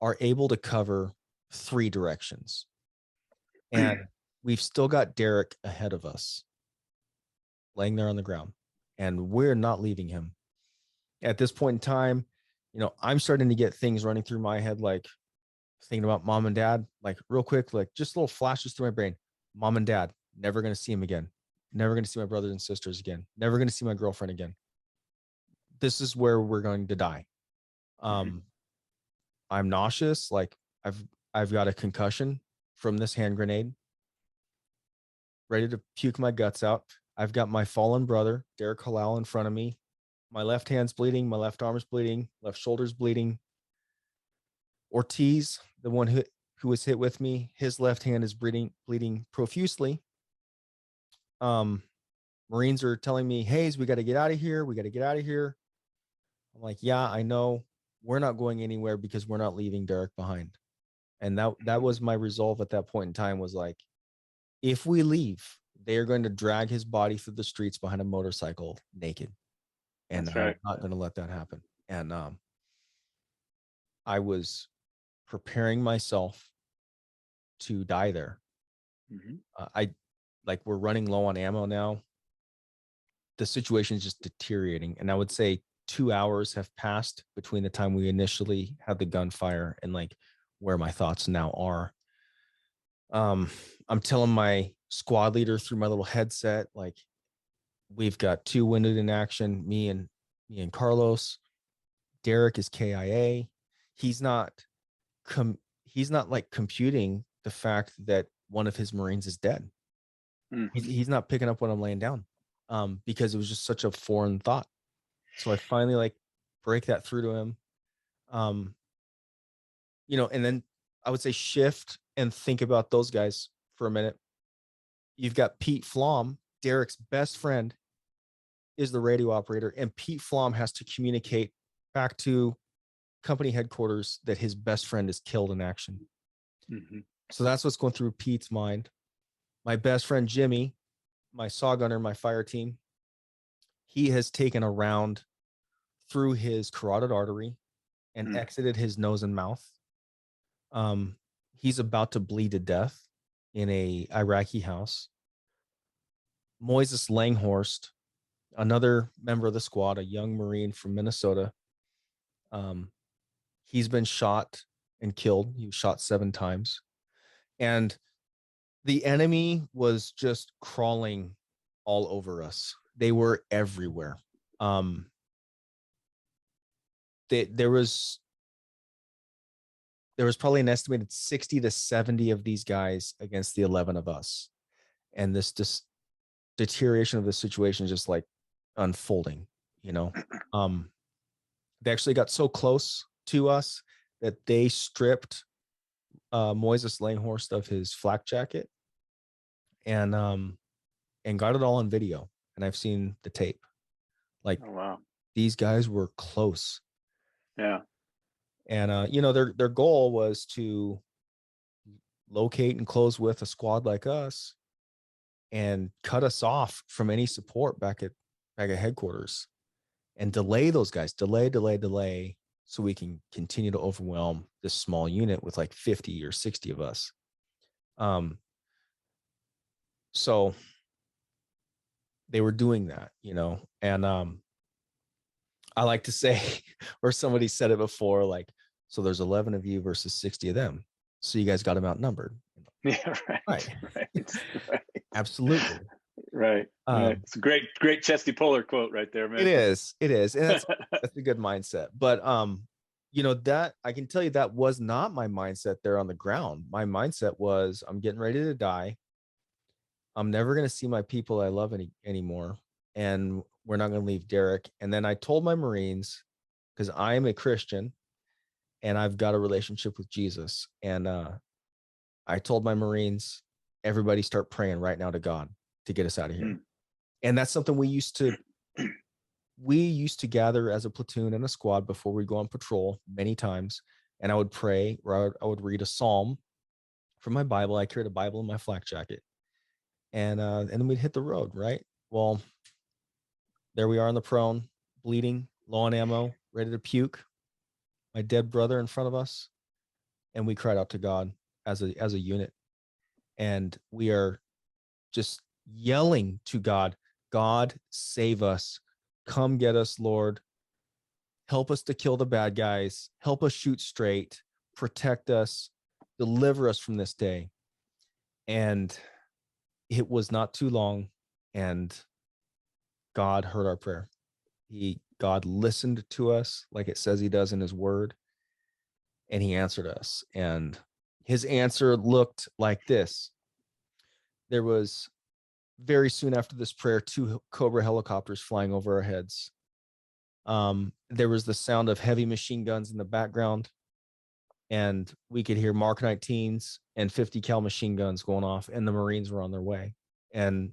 are able to cover 3 directions. And we've still got Derek ahead of us, laying there on the ground, and we're not leaving him. At this point in time, I'm starting to get things running through my head, like thinking about mom and dad, like real quick, like just little flashes through my brain. Mom and dad, never going to see him again. Never going to see my brothers and sisters again. Never going to see my girlfriend again. This is where we're going to die. I'm nauseous. Like I've got a concussion from this hand grenade, ready to puke my guts out. I've got my fallen brother, Derek Halal, in front of me. My left hand's bleeding. My left arm's bleeding. Left shoulder's bleeding. Ortiz, the one who was hit with me, his left hand is bleeding profusely. Marines are telling me, Hayes, we got to get out of here. We got to get out of here. I'm like, yeah, I know. We're not going anywhere because we're not leaving Derek behind. And that was my resolve at that point in time, was like, if we leave, they are going to drag his body through the streets behind a motorcycle naked. And That's right. I'm not going to let that happen. And I was preparing myself to die there. We're running low on ammo now. The situation is just deteriorating. And I would say 2 hours have passed between the time we initially had the gunfire and like where my thoughts now are. I'm telling my squad leader through my little headset, like, we've got 2 wounded in action, me and Carlos. Derek is KIA. He's not like computing the fact that one of his Marines is dead. He's not picking up what I'm laying down, because it was just such a foreign thought. So I finally like break that through to him, and then I would say shift and think about those guys for a minute. You've got Pete Flom, Derek's best friend, is the radio operator, and Pete Flom has to communicate back to company headquarters that his best friend is killed in action. So that's what's going through Pete's mind. My best friend Jimmy, my saw gunner, my fire team, he has taken a round through his carotid artery and exited his nose and mouth. He's about to bleed to death in a Iraqi house. Moises Langhorst, another member of the squad, a young Marine from Minnesota, he's been shot and killed. He was shot 7 times. And the enemy was just crawling all over us. They were everywhere. There was probably an estimated 60 to 70 of these guys against the 11 of us. And this deterioration of the situation is just like unfolding, They actually got so close to us that they stripped Moises Langhorst of his flak jacket and got it all on video. And I've seen the tape. Like, oh, wow. These guys were close. Yeah. And their goal was to locate and close with a squad like us and cut us off from any support back at headquarters. and delay those guys, delay, so we can continue to overwhelm this small unit with like 50 or 60 of us. So they were doing that, you know, and I like to say, or somebody said it before, like, so there's 11 of you versus 60 of them. So you guys got them outnumbered. Yeah, right. Right. Absolutely. Right. It's a great Chesty Puller quote right there, man. It is. And that's a good mindset. But you know, that I can tell you that was not my mindset there on the ground. My mindset was, I'm getting ready to die. I'm never going to see my people I love anymore. And we're not going to leave Derek. And then I told my Marines, because I am a Christian and I've got a relationship with Jesus. And I told my Marines, everybody start praying right now to God to get us out of here. And that's something we used to gather as a platoon and a squad before we go on patrol many times. And I would pray, or I would read a psalm from my Bible. I carried a Bible in my flak jacket. And then we'd hit the road, right? Well, there we are on the prone, bleeding, low on ammo, ready to puke. My dead brother in front of us. And we cried out to God as a unit. And we are just yelling to God, God, save us. Come get us, Lord. Help us to kill the bad guys. Help us shoot straight. Protect us. Deliver us from this day. And it was not too long. And God heard our prayer. God listened to us like it says he does in his word. And he answered us. And his answer looked like this. There was, very soon after this prayer, 2 Cobra helicopters flying over our heads. There was the sound of heavy machine guns in the background, and we could hear Mark 19s and 50 cal machine guns going off, and the Marines were on their way. And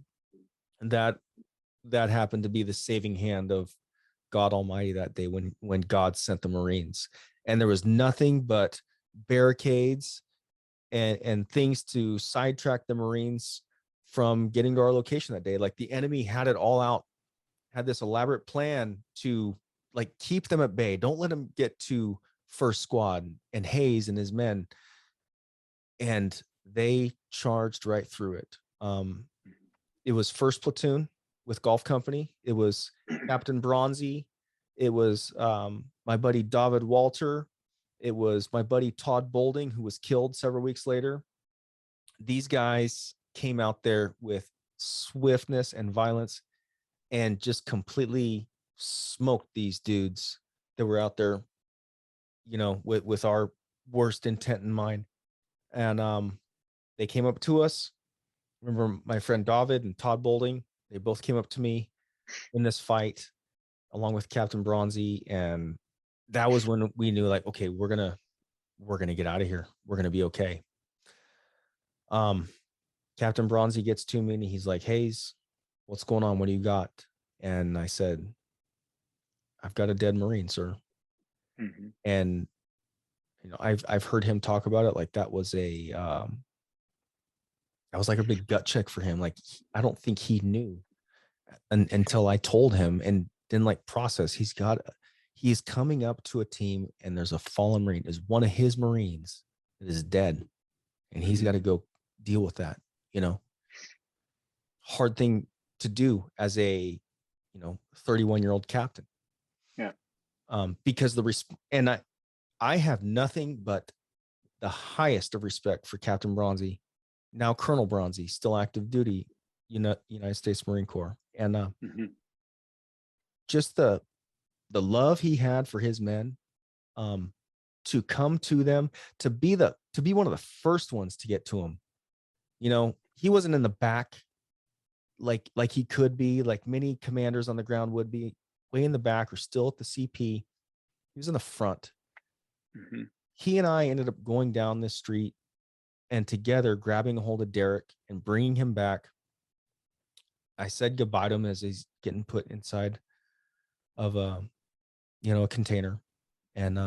that happened to be the saving hand of God Almighty that day when God sent the Marines. And there was nothing but barricades and things to sidetrack the Marines from getting to our location that day. Like, the enemy had it all out, had this elaborate plan to like keep them at bay. Don't let them get to first squad and Hayes and his men. And they charged right through it. It was first platoon with Golf Company. It was Captain Bronzy. It was my buddy David Walter. It was my buddy Todd Bolding, who was killed several weeks later. These guys came out there with swiftness and violence and just completely smoked these dudes that were out there, you know, with our worst intent in mind. And they came up to us. Remember my friend David and Todd Bolding, they both came up to me in this fight along with Captain Bronzy. And that was when we knew, like, okay, we're gonna get out of here. We're gonna be okay. Captain Bronzy gets to me and he's like, Hayes, what's going on? What do you got? And I said, I've got a dead Marine, sir. Mm-hmm. And you know, I've heard him talk about it like that was like a big gut check for him. Like, I don't think he knew until I told him and didn't like process. He's coming up to a team and there's a fallen Marine. There's one of his Marines that is dead, and he's got to go deal with that. You know, hard thing to do as a 31-year-old captain. Yeah. Because I have nothing but the highest of respect for Captain Bronzy, now Colonel Bronzy, still active duty, United States Marine Corps. And just the love he had for his men, to come to them, to be one of the first ones to get to him. You know, he wasn't in the back like he could be, like many commanders on the ground would be, way in the back or still at the CP. He was in the front. Mm-hmm. He and I ended up going down this street and together grabbing a hold of Derek and bringing him back. I said goodbye to him as he's getting put inside of a container, and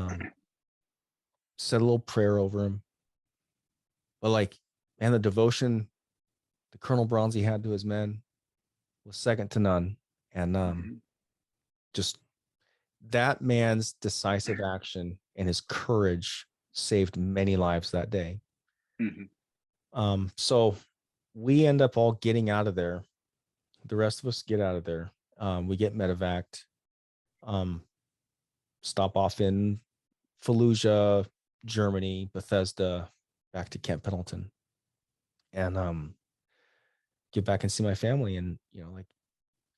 said a little prayer over him. But like, man, the devotion the Colonel Bronzy had to his men was second to none. And just that man's decisive action and his courage saved many lives that day. So we end up all getting out of there. The rest of us get out of there. We get medevaced, stop off in Fallujah, Germany, Bethesda, back to Camp Pendleton, and get back and see my family. And like,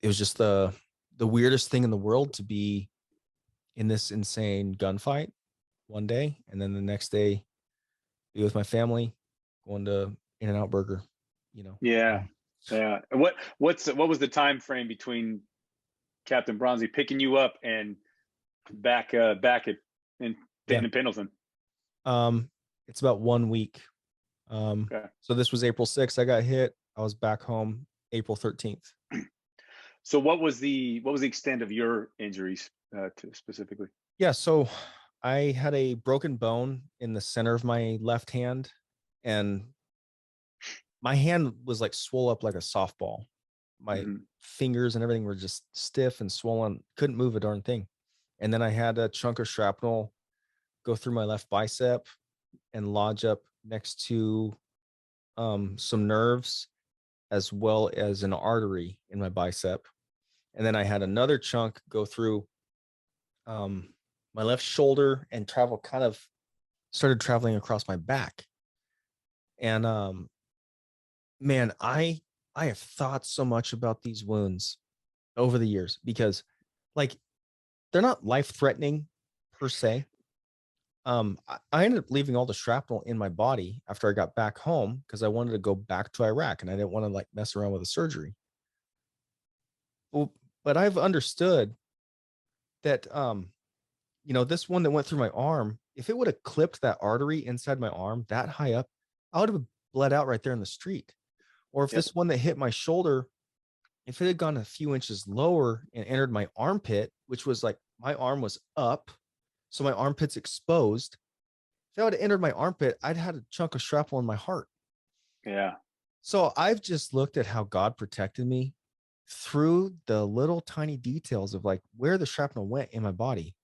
it was just the weirdest thing in the world to be in this insane gunfight one day, and then the next day be with my family, going to In-N-Out Burger. Yeah. What was the time frame between Captain Bronzy picking you up and back in Pendleton? It's about 1 week. Okay. So this was April 6th. I got hit. I was back home April 13th. So what was the extent of your injuries specifically? Yeah, so I had a broken bone in the center of my left hand, and my hand was like swole up like a softball. My fingers and everything were just stiff and swollen. Couldn't move a darn thing. And then I had a chunk of shrapnel go through my left bicep and lodge up next to some nerves, as well as an artery in my bicep. And then I had another chunk go through my left shoulder and started traveling across my back. And man, I have thought so much about these wounds over the years, because like, they're not life-threatening per se. I ended up leaving all the shrapnel in my body after I got back home, because I wanted to go back to Iraq and I didn't want to like mess around with the surgery. Well, but I've understood that this one that went through my arm, if it would have clipped that artery inside my arm that high up, I would have bled out right there in the street. Or if this one that hit my shoulder, if it had gone a few inches lower and entered my armpit, which was like, my arm was up, so my armpit's exposed. If that would have entered my armpit, I'd had a chunk of shrapnel in my heart. Yeah. So I've just looked at how God protected me through the little tiny details of like where the shrapnel went in my body.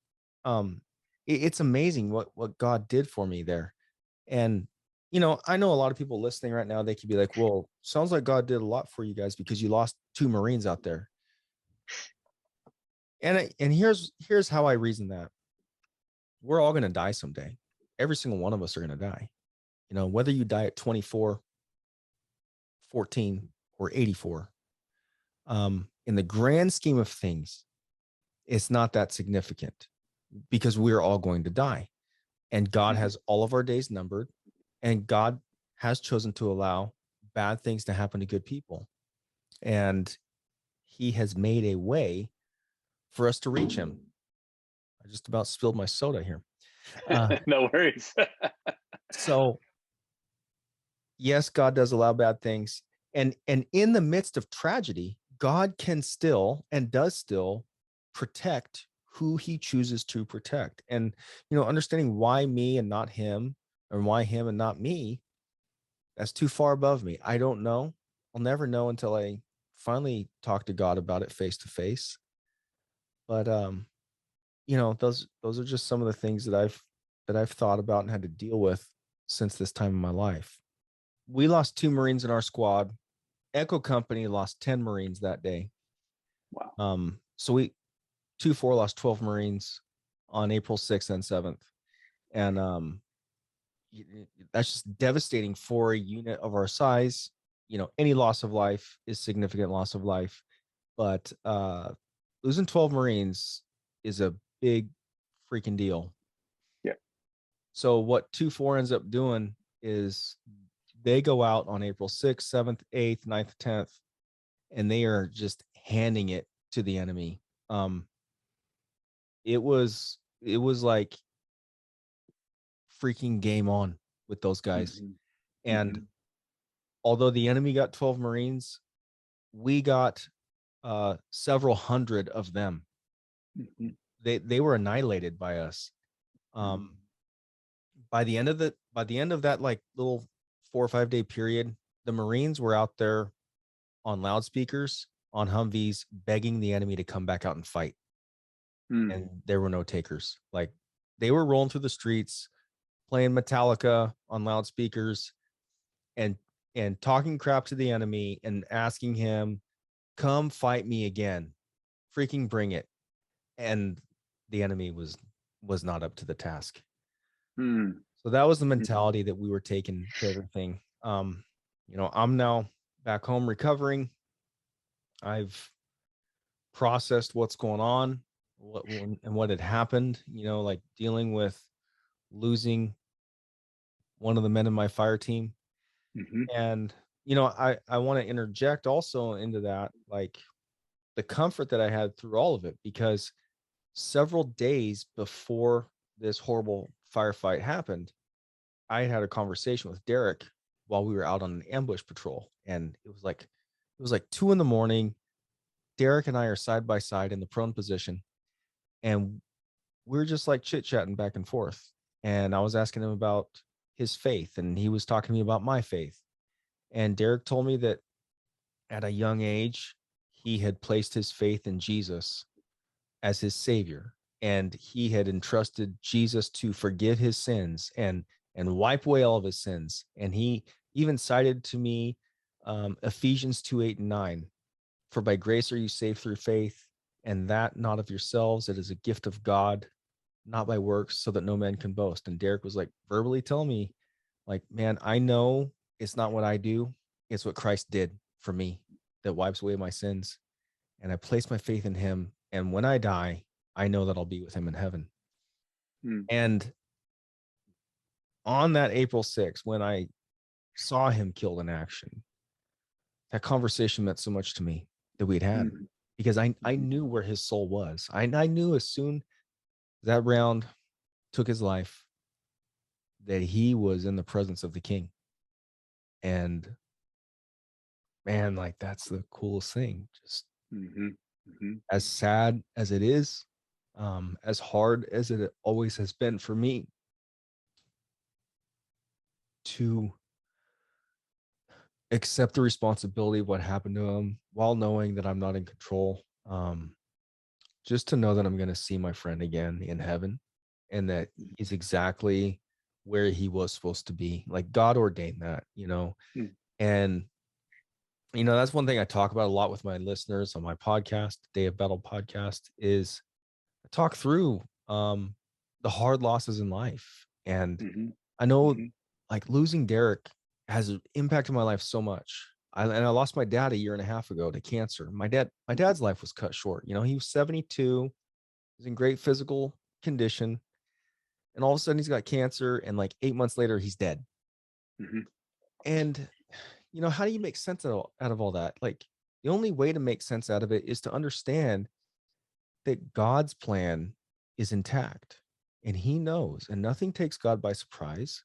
It's amazing what God did for me there. And I know a lot of people listening right now, they could be like, well, sounds like God did a lot for you guys because you lost 2 Marines out there. And here's how I reason that. We're all going to die someday. Every single one of us are going to die. Whether you die at 24, 14, or 84. In the grand scheme of things, it's not that significant, because we're all going to die. And God has all of our days numbered, and God has chosen to allow bad things to happen to good people. And he has made a way for us to reach him. I just about spilled my soda here. No worries. So yes, God does allow bad things. And in the midst of tragedy, God can still and does still protect who he chooses to protect. And, understanding why me and not him, or why him and not me, that's too far above me. I don't know. I'll never know until I finally talk to God about it face to face. But, those are just some of the things that I've thought about and had to deal with since this time in my life. We lost 2 Marines in our squad. Echo Company lost 10 Marines that day. Wow. So we 2-4 lost 12 Marines on April 6th and 7th. And that's just devastating for a unit of our size. Any loss of life is significant loss of life, but losing 12 Marines is a big freaking deal. Yeah. So what 2-4 ends up doing is they go out on April 6th, 7th, 8th, 9th, 10th, and they are just handing it to the enemy. It was like freaking game on with those guys. And although the enemy got 12 Marines, we got several hundred of them. They were annihilated by us. By the end of that like little 4 or 5 day period, the Marines were out there on loudspeakers, on Humvees, begging the enemy to come back out and fight. and there were no takers. Like, they were rolling through the streets, playing Metallica on loudspeakers, and talking crap to the enemy and asking him, come fight me again, freaking bring it. And the enemy was not up to the task. So that was the mentality that we were taking to everything. I'm now back home recovering. I've processed what's going on, what had happened, like dealing with losing one of the men in my fire team. And, I want to interject also into that, like, the comfort that I had through all of it, because several days before this horrible firefight happened, I had a conversation with Derek while we were out on an ambush patrol. And it was like 2 a.m. Derek and I are side by side in the prone position, and we're just like chit chatting back and forth. And I was asking him about his faith, and he was talking to me about my faith. And Derek told me that at a young age, he had placed his faith in Jesus as his savior, and he had entrusted Jesus to forgive his sins and wipe away all of his sins. And he even cited to me Ephesians 2:8 and 9, for by grace are you saved through faith, and that not of yourselves, it is a gift of God, not by works, so that no man can boast. And Derek was like verbally telling me, like, man, I know it's not what I do, it's what Christ did for me that wipes away my sins. And I place my faith in him. And when I die, I know that I'll be with him in heaven. And on that April 6th, when I saw him killed in action, that conversation meant so much to me that we'd had, because I knew where his soul was. I knew as soon as that round took his life that he was in the presence of the King. And man, like, that's the coolest thing. Just as sad as it is, as hard as it always has been for me to accept the responsibility of what happened to him while knowing that I'm not in control. Just to know that I'm going to see my friend again in heaven, and that he's exactly where he was supposed to be. Like, God ordained that, and that's one thing I talk about a lot with my listeners on my podcast, Day of Battle podcast, is I talk through the hard losses in life. And I know like losing Derek has impacted my life so much. I lost my dad a year and a half ago to cancer. My dad's life was cut short. He was 72, he's in great physical condition, and all of a sudden he's got cancer, and like 8 months later he's dead. And how do you make sense out of all that? Like, the only way to make sense out of it is to understand that God's plan is intact, and he knows, and nothing takes God by surprise.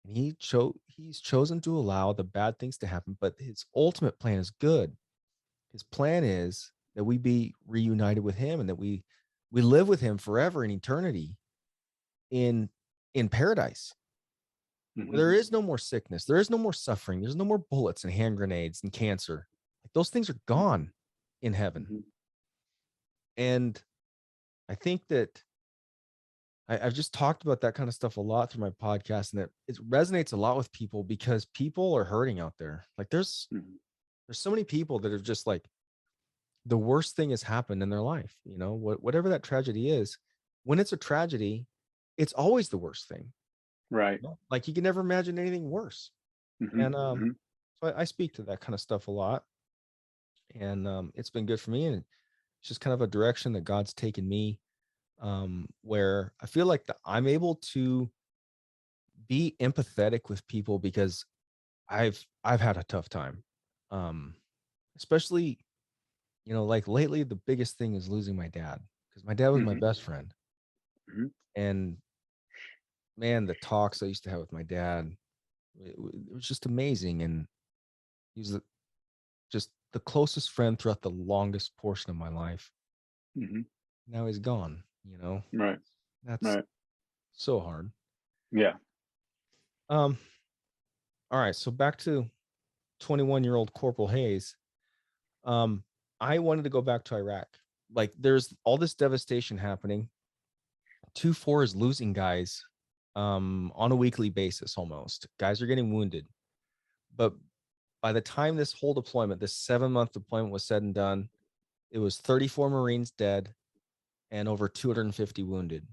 And he's chosen to allow the bad things to happen, but his ultimate plan is good. His plan is that we be reunited with him, and that we live with him forever in eternity in paradise. Where there is no more sickness, there is no more suffering, there's no more bullets and hand grenades and cancer. Like, those things are gone in heaven. And I think that I've just talked about that kind of stuff a lot through my podcast, and that it resonates a lot with people, because people are hurting out there. Like, there's so many people that are just like, the worst thing has happened in their life. Whatever that tragedy is, when it's a tragedy, it's always the worst thing. Right. Like, you can never imagine anything worse. And so I speak to that kind of stuff a lot, and it's been good for me. And it's just kind of a direction that God's taken me, where I feel like I'm able to be empathetic with people, because I've had a tough time, especially like lately. The biggest thing is losing my dad, because my dad was my best friend. And man, the talks I used to have with my dad, it was just amazing. And he was just the closest friend throughout the longest portion of my life. Now he's gone. Right. That's so hard. Yeah. All right, so back to 21-year-old Corporal Hayes. I wanted to go back to Iraq, like there's all this devastation happening. 2-4 is losing guys on a weekly basis almost. Guys are getting wounded. But by the time this whole deployment, this 7-month deployment was said and done, it was 34 Marines dead and over 250 wounded.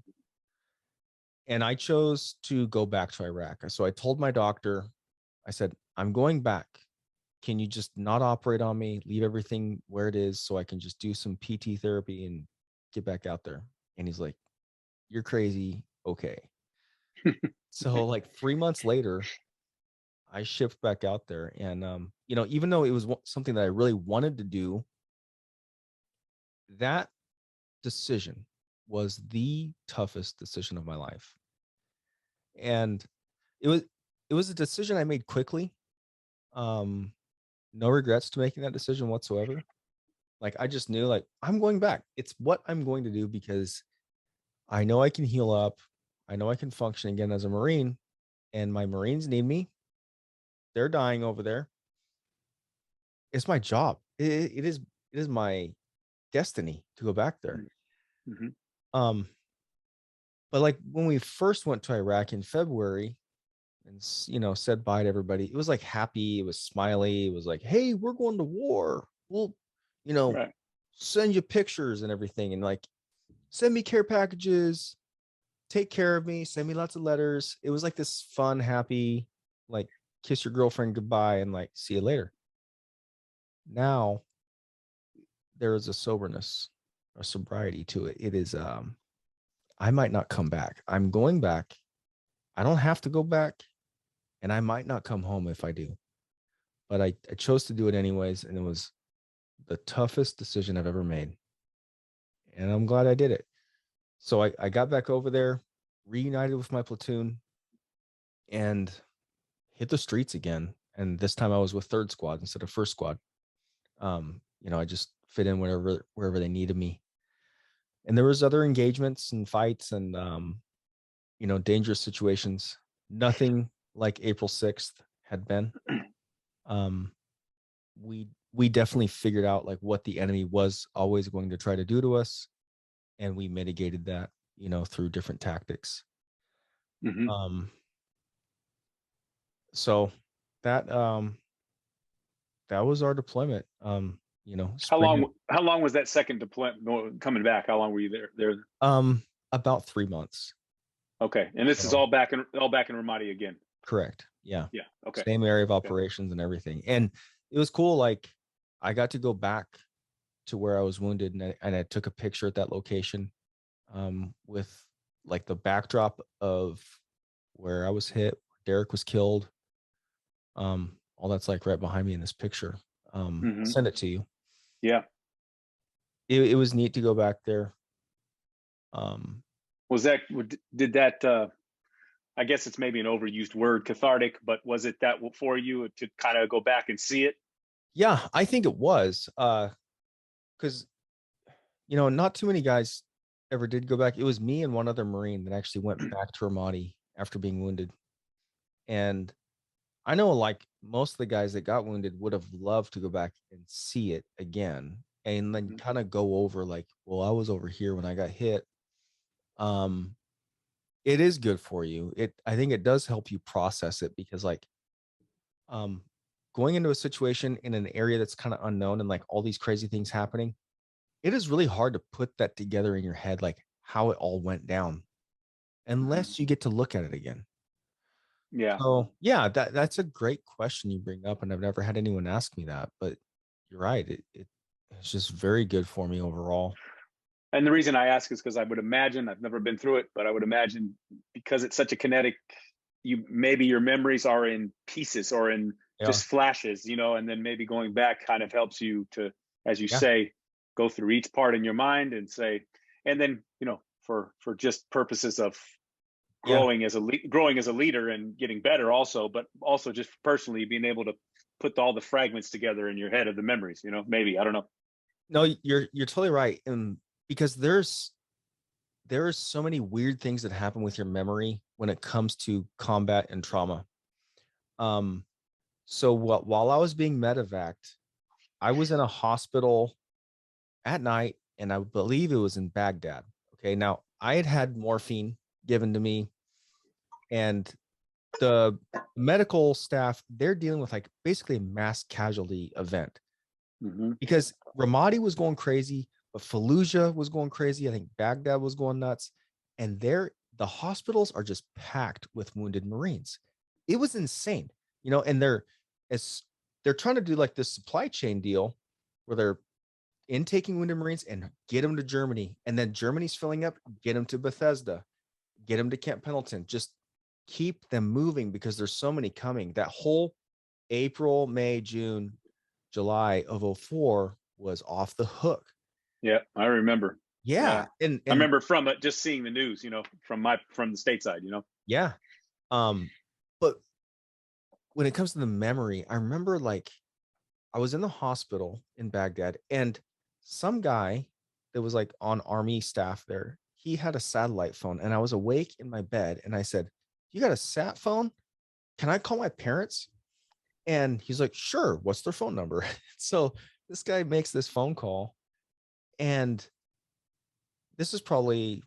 And I chose to go back to Iraq. So I told my doctor, I said, I'm going back. Can you just not operate on me, leave everything where it is so I can just do some PT therapy and get back out there? And he's like, you're crazy. Okay. So like 3 months later, I shipped back out there. And, even though it was something that I really wanted to do, that decision was the toughest decision of my life. And it was a decision I made quickly. No regrets to making that decision whatsoever. Like I just knew like I'm going back. It's what I'm going to do because I know I can heal up. I know I can function again as a Marine, and my Marines need me. They're dying over there. It's my job. It is my destiny to go back there. Mm-hmm. But like when we first went to Iraq in February and said bye to everybody, it was like happy, it was smiley, it was like, hey, we're going to war. We'll, Right. send you pictures and everything, and like send me care packages, take care of me, send me lots of letters. It was like this fun, happy, like kiss your girlfriend goodbye and like see you later. Now there is a soberness, a sobriety to it. It is I might not come back. I'm going back. I don't have to go back, and I might not come home if I do. But I chose to do it anyways, and it was the toughest decision I've ever made. And I'm glad I did it. So I got back over there, reunited with my platoon, and hit the streets again. And this time I was with 3rd Squad instead of 1st Squad. I just fit in wherever they needed me. And there was other engagements and fights and dangerous situations. Nothing like April 6th had been. We definitely figured out like what the enemy was always going to try to do to us, and we mitigated that, through different tactics. Mm-hmm. So that was our deployment. How Spring. long was that second deployment coming back? How long were you there? About 3 months. Okay, and this is all back in Ramadi again. Correct. Yeah. Yeah. Okay. Same area of operations and everything, and it was cool. Like I got to go back to where I was wounded, and I took a picture at that location, with like the backdrop of where I was hit, Derek was killed. All that's like right behind me in this picture. Mm-hmm. I'll send it to you. Yeah. It was neat to go back there. Did that, I guess it's maybe an overused word, cathartic, but was it that for you to kind of go back and see it? Yeah, I think it was, because not too many guys ever did go back. It was me and one other Marine that actually went back to Ramadi after being wounded. And I know like most of the guys that got wounded would have loved to go back and see it again and then kind of go over like, well, I was over here when I got hit. It is good for you. I think it does help you process it because like going into a situation in an area that's kind of unknown and like all these crazy things happening, it is really hard to put that together in your head, like how it all went down, unless you get to look at it again. Yeah. So yeah, that's a great question you bring up, and I've never had anyone ask me that, but you're right. It's just very good for me overall. And the reason I ask is because I would imagine, I've never been through it, but I would imagine because it's such a kinetic, maybe your memories are in pieces or in just flashes, and then maybe going back kind of helps you to, as you say, go through each part in your mind and say, and then, for just purposes of growing as a leader and getting better also, but also just personally being able to put all the fragments together in your head of the memories, maybe, I don't know. No, you're totally right. And because there are so many weird things that happen with your memory when it comes to combat and trauma. So while I was being medevaced, I was in a hospital at night and I believe it was in Baghdad. Okay, now I had had morphine given to me, and the medical staff, they're dealing with like basically a mass casualty event because Ramadi was going crazy, but Fallujah was going crazy. I think Baghdad was going nuts, and the hospitals are just packed with wounded Marines. It was insane, and they're trying to do like this supply chain deal where they're intaking wounded Marines and get them to Germany, and then Germany's filling up, get them to Bethesda, get them to Camp Pendleton, just keep them moving because there's so many coming. That whole April, May, June, July of 2004 was off the hook. Yeah, I remember. Yeah. And I remember from it, just seeing the news, from the stateside, Yeah. But when it comes to the memory, I remember like I was in the hospital in Baghdad, and some guy that was like on army staff there, he had a satellite phone, and I was awake in my bed, and I said, "You got a sat phone? Can I call my parents?" And he's like, "Sure. What's their phone number?" So this guy makes this phone call, and this is probably,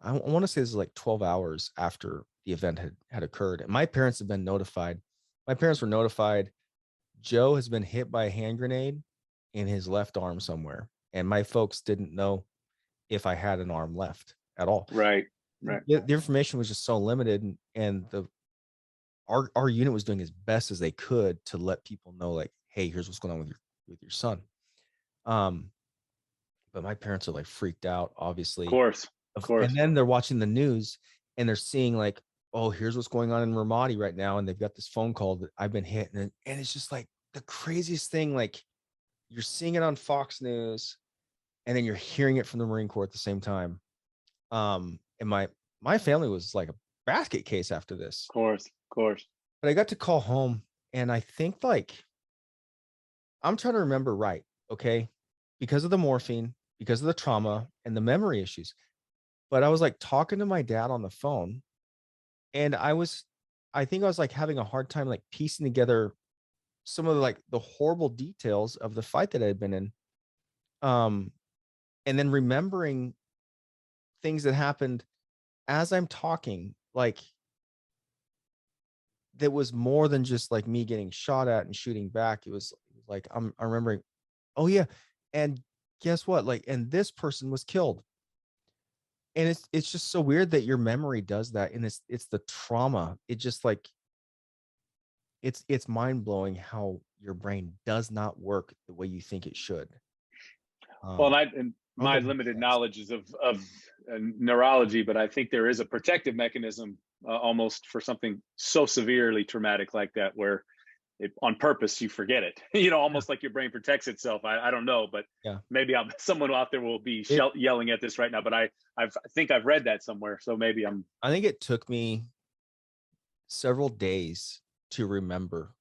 I want to say this is like 12 hours after the event had occurred. And my parents have been notified. My parents were notified Joe has been hit by a hand grenade in his left arm somewhere. And my folks didn't know if I had an arm left at all. Right. The information was just so limited, and our unit was doing as best as they could to let people know, like, hey, here's what's going on with your son. But my parents are like freaked out, obviously. Of course. And then they're watching the news and they're seeing like, oh, here's what's going on in Ramadi right now. And they've got this phone call that I've been hit. And it's just like the craziest thing. Like, you're seeing it on Fox News, and then you're hearing it from the Marine Corps at the same time. And my family was like a basket case after this. Of course. But I got to call home, and I think like, I'm trying to remember right. Okay. Because of the morphine, because of the trauma and the memory issues. But I was like talking to my dad on the phone, and I think I was like having a hard time like piecing together some of the horrible details of the fight that I had been in. And then remembering things that happened as I'm talking, like that was more than just like me getting shot at and shooting back. It was like, I'm remembering, oh yeah. And guess what? Like, and this person was killed. And it's just so weird that your memory does that. And it's the trauma. It just like, it's mind-blowing how your brain does not work the way you think it should. Well, and my limited knowledge is of neurology, but I think there is a protective mechanism almost for something so severely traumatic like that, where on purpose you forget it, almost like your brain protects itself. I don't know, but maybe someone out there will be yelling at this right now, but I think I've read that somewhere, so maybe I think it took me several days to remember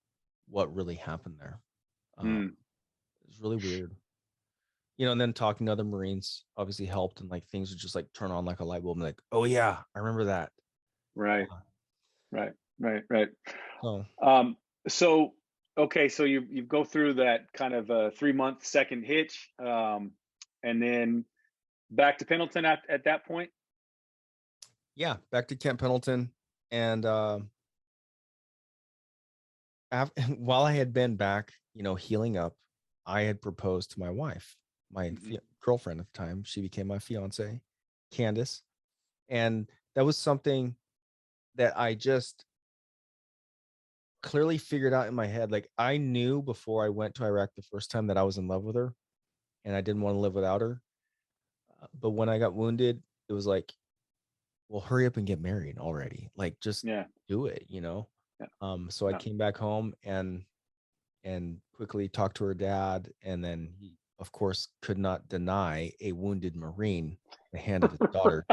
what really happened there. It was really weird, and then talking to other Marines obviously helped, and like things would just like turn on like a light bulb, and like, oh yeah, I remember that. Right. So okay, so you go through that kind of 3-month second hitch, and then back to Pendleton at that point. Yeah, back to Camp Pendleton, and while I had been back, healing up, I had proposed to my wife, my girlfriend at the time. She became my fiance, Candace, and that was something that I just clearly figured out in my head. Like, I knew before I went to Iraq the first time that I was in love with her, and I didn't want to live without her. But when I got wounded, it was like, well, hurry up and get married already. Like, just do it, So I came back home and quickly talked to her dad. And then he, of course, could not deny a wounded Marine the hand of his daughter.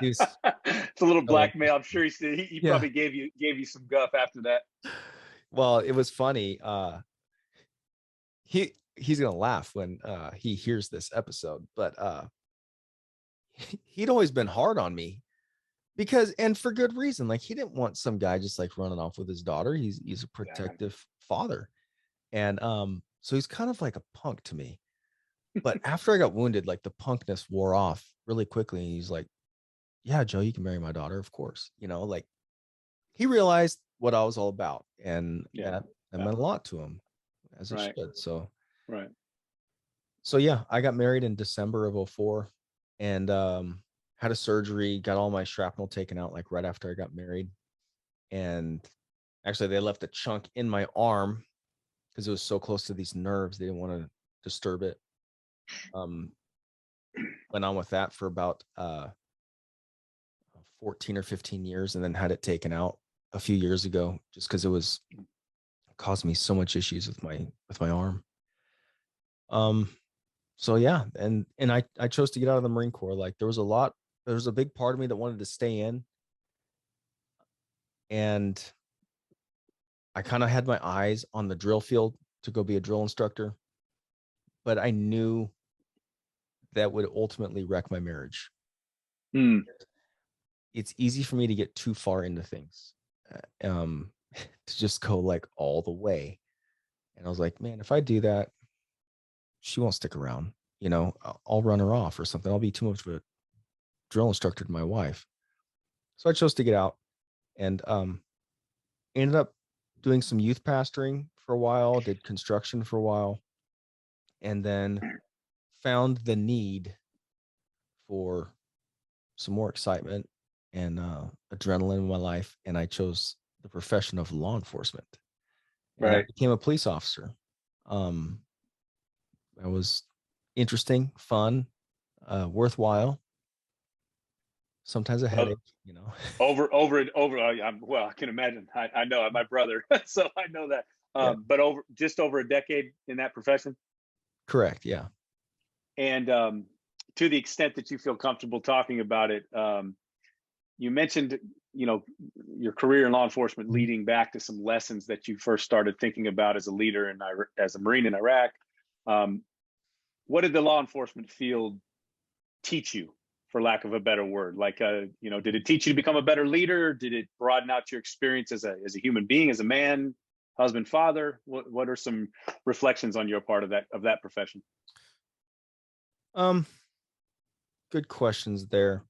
It's a little blackmail. I'm sure he probably gave you some guff after that. Well, it was funny. He's gonna laugh when he hears this episode, but he'd always been hard on me because, and for good reason. Like, he didn't want some guy just like running off with his daughter. He's a protective father, and so he's kind of like a punk to me. But after I got wounded, like the punkness wore off really quickly. And he's like, yeah, Joe, you can marry my daughter, of course. Like he realized what I was all about. And Yeah. that Yeah. meant a lot to him, as it Right. should. Right. So yeah, I got married in December of '04 and had a surgery, got all my shrapnel taken out like right after I got married. And actually they left a chunk in my arm because it was so close to these nerves. They didn't want to disturb it. Went on with that for about 14 or 15 years and then had it taken out a few years ago just because it caused me so much issues with my arm. So yeah, and I chose to get out of the Marine Corps. Like there was a big part of me that wanted to stay in, and I kind of had my eyes on the drill field to go be a drill instructor, but I knew that would ultimately wreck my marriage. Mm. It's easy for me to get too far into things, to just go like all the way. And I was like, man, if I do that, she won't stick around. I'll run her off or something. I'll be too much of a drill instructor to my wife. So I chose to get out and ended up doing some youth pastoring for a while, did construction for a while, and then found the need for some more excitement and adrenaline in my life. And I chose the profession of law enforcement. And I Right. became a police officer. It was interesting, fun, worthwhile. Sometimes a Well, headache. over. Well, I can imagine. I know my brother, so I know that. Yeah, But just over a decade in that profession, correct. Yeah. and to the extent that you feel comfortable talking about it, you mentioned, your career in law enforcement Mhm. leading back to some lessons that you first started thinking about as a leader and as a Marine in Iraq. Um, what did the law enforcement field teach you, for lack of a better word? Like, did it teach you to become a better leader? Did it broaden out your experience as a human being, as a man, husband, father? What are some reflections on your part of that profession? Um, Good questions there.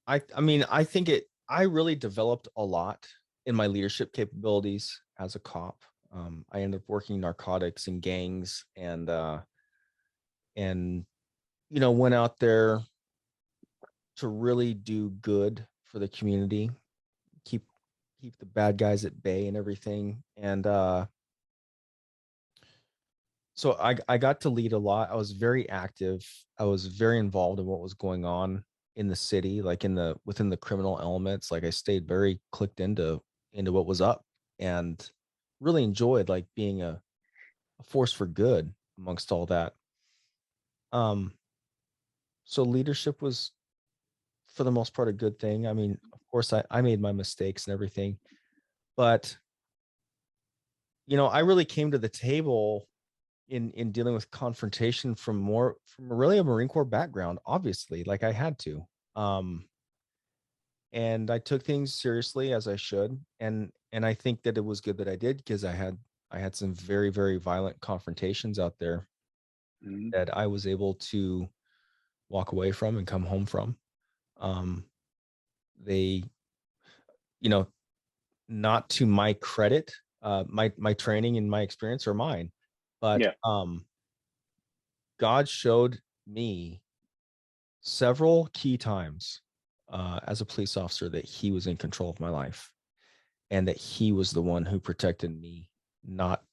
I mean, I think I really developed a lot in my leadership capabilities as a cop. I ended up working narcotics and gangs and went out there to really do good for the community, keep keep the bad guys at bay and everything. And so I got to lead a lot. I was very active. I was very involved in what was going on in the city, like within the criminal elements. Like I stayed very clicked into what was up and really enjoyed like being a force for good amongst all that. Um, so leadership was for the most part a good thing. I mean, of course I made my mistakes and everything, but I really came to the table in dealing with confrontation from really a Marine Corps background, obviously, like I had to. Um, and I took things seriously as I should. And I think that it was good that I did because I had some very, very violent confrontations out there Mhm. that I was able to walk away from and come home from. Um, they, you know, not to my credit, my training and my experience are mine, but Yeah. God showed me several key times as a police officer that he was in control of my life and that he was the one who protected me, not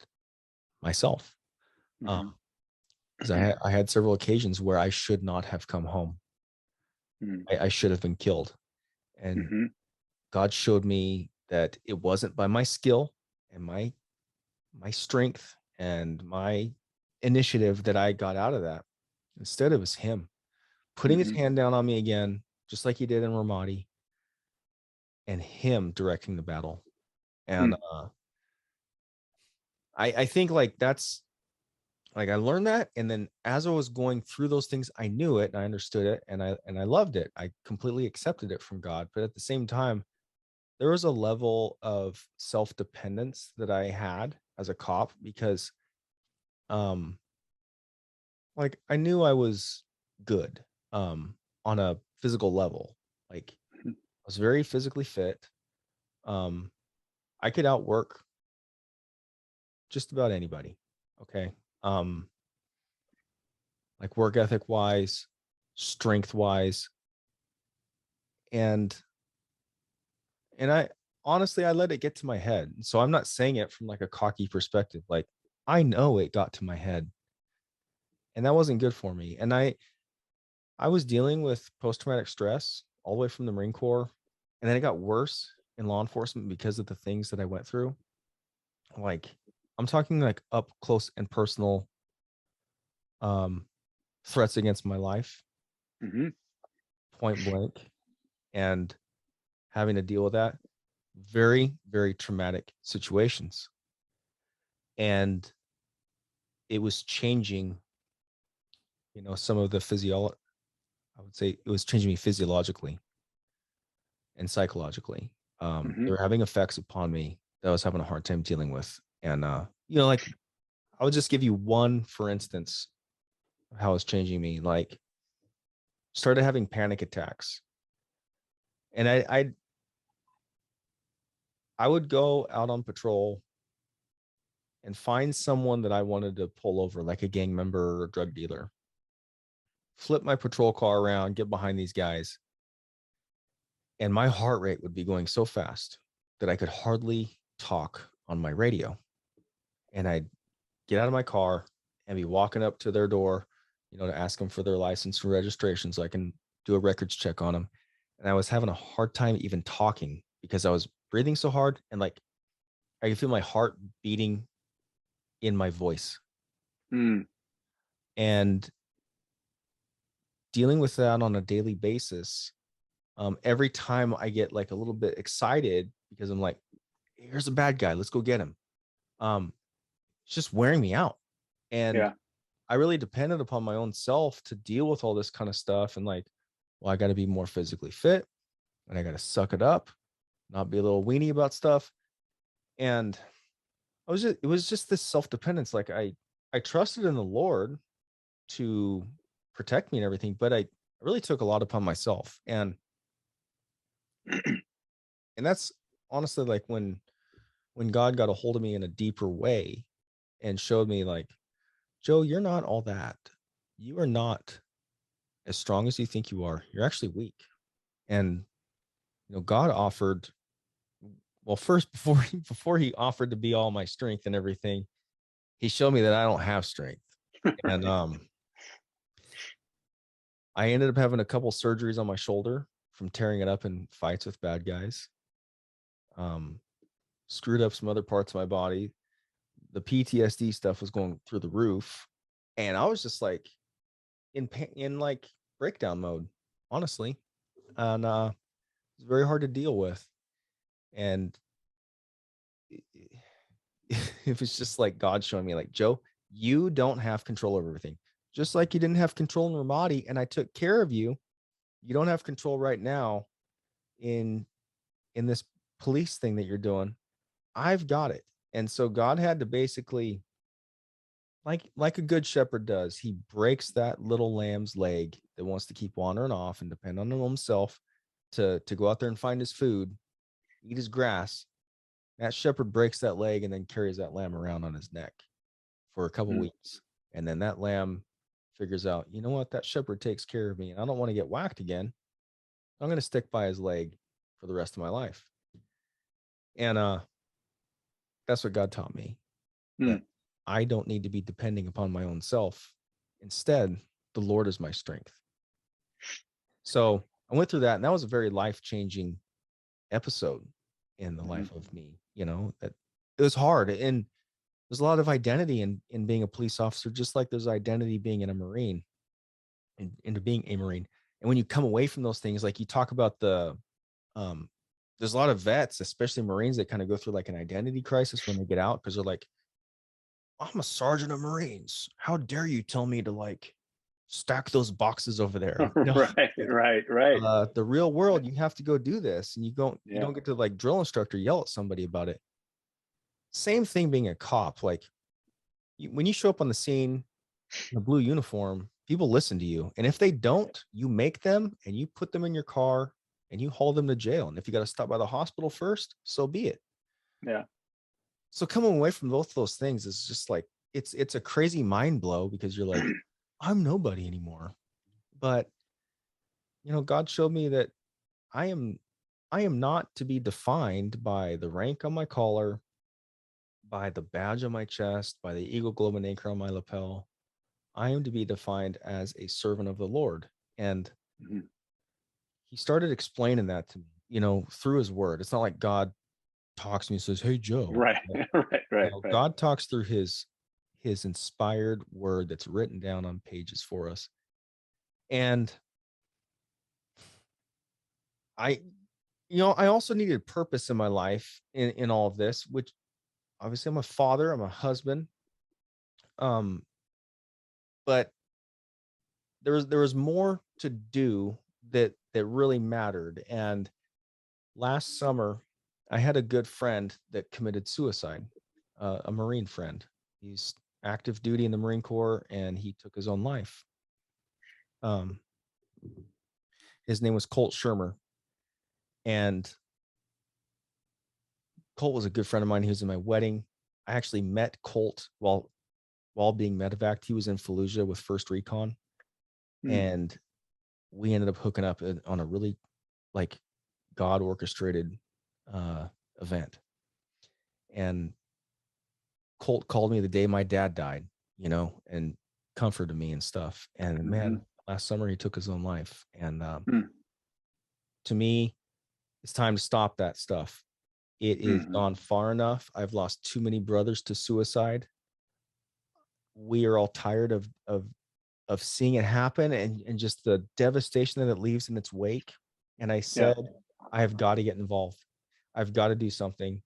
myself. Hmm. Because I had several occasions where I should not have come home. I should have been killed. And Hmm. God showed me that it wasn't by my skill and my strength and my initiative that I got out of that. Instead, it was him putting his Hmm. hand down on me again, just like he did in Ramadi, and him directing the battle. And I think like that's like I learned that, and then as I was going through those things, I knew it and I understood it, and I loved it. I completely accepted it from God, but at the same time, there was a level of self dependence that I had as a cop because, um, like I knew I was good on a physical level. Like I was very physically fit. Um I could outwork just about anybody. Okay. Um like work ethic wise, strength wise, and I honestly I let it get to my head. So I'm not saying it from like a cocky perspective. Like I know it got to my head and that wasn't good for me. And I was dealing with post-traumatic stress all the way from the Marine Corps, and then it got worse in law enforcement because of the things that I went through. Like I'm talking like up close and personal um threats against my life, Hmm. point blank, and having to deal with that. Very, very traumatic situations. And it was changing, some of the physiology. I would say it was changing me physiologically and psychologically. They Hmm. were having effects upon me that I was having a hard time dealing with. And like I would just give you one, for instance, of how it's changing me. Like started having panic attacks. And I would go out on patrol and find someone that I wanted to pull over, like a gang member or a drug dealer. Flip my patrol car around, get behind these guys, and my heart rate would be going so fast that I could hardly talk on my radio. And I'd get out of my car and be walking up to their door, to ask them for their license and registration so I can do a records check on them. And I was having a hard time even talking because I was breathing so hard and like I could feel my heart beating in my voice. Mm. And dealing with that on a daily basis, every time I get like a little bit excited because I'm like, here's a bad guy, let's go get him. It's just wearing me out. And Yeah. I really depended upon my own self to deal with all this kind of stuff. And like, well, I got to be more physically fit and I got to suck it up, not be a little weenie about stuff. And it was just this self-dependence. Like I trusted in the Lord to protect me and everything, but I really took a lot upon myself. And that's honestly like when God got a hold of me in a deeper way and showed me like, Joe, you're not all that. You are not as strong as you think you are. You're actually weak. And God offered, well, first before he offered to be all my strength and everything, he showed me that I don't have strength. And I ended up having a couple surgeries on my shoulder from tearing it up in fights with bad guys. Screwed up some other parts of my body. The PTSD stuff was going through the roof, and I was just like in like breakdown mode, honestly, and it's very hard to deal with. And it was just like God showing me, like, Joe, you don't have control over everything, just like you didn't have control in Ramadi, and I took care of you. You don't have control right now in this police thing that you're doing. I've got it. And so God had to basically, like a good shepherd does, he breaks that little lamb's leg that wants to keep wandering off and depend on himself to go out there and find his food, eat his grass. That shepherd breaks that leg and then carries that lamb around on his neck for a couple Mm. weeks. And then that lamb figures out, you know what, that shepherd takes care of me and I don't want to get whacked again. I'm going to stick by his leg for the rest of my life. And that's what God taught me, that Mm. I don't need to be depending upon my own self. Instead, the Lord is my strength. So I went through that, and that was a very life-changing episode in the Mhm. life of me. That it was hard, and there's a lot of identity in being a police officer, just like there's identity being in a Marine, into being a Marine. And when you come away from those things, like you talk about um, there's a lot of vets, especially Marines, that kind of go through like an identity crisis when they get out because they're like, I'm a sergeant of Marines. How dare you tell me to like stack those boxes over there? Right, Like, right, right. the real world, you have to go do this, and you Yeah. don't get to like drill instructor yell at somebody about it. Same thing being a cop. Like when you show up on the scene, in a blue uniform, people listen to you. And if they don't, you make them and you put them in your car and you haul them to jail. And if you got to stop by the hospital first, so be it. Yeah. So coming away from both those things is just like, it's a crazy mind blow, because you're like, I'm nobody anymore. But, God showed me that I am not to be defined by the rank on my collar, by the badge on my chest, by the Eagle Globe and Anchor on my lapel. I am to be defined as a servant of the Lord. And Mhm. he started explaining that to me, through his word. It's not like God talks to me and says, "Hey, Joe." Right. Right. Right. God talks through his inspired word that's written down on pages for us. And I I also needed purpose in my life in all of this, which obviously I'm a father, I'm a husband. But there was more to do that really mattered. And last summer, I had a good friend that committed suicide, a Marine friend. He's active duty in the Marine Corps, and he took his own life. Um, his name was Colt Shermer, and Colt was a good friend of mine. He was in my wedding. I actually met Colt while being medevaced. He was in Fallujah with First Recon, Mm. and we ended up hooking up on a really like God orchestrated event. And Colt called me the day my dad died, and comforted me and stuff. And Mhm. man, last summer he took his own life. And Mm. to me, it's time to stop that stuff. It is Mhm. gone far enough. I've lost too many brothers to suicide. We are all tired of seeing it happen, and just the devastation that it leaves in its wake. And I Yeah. said, I have got to get involved. I've got to do something.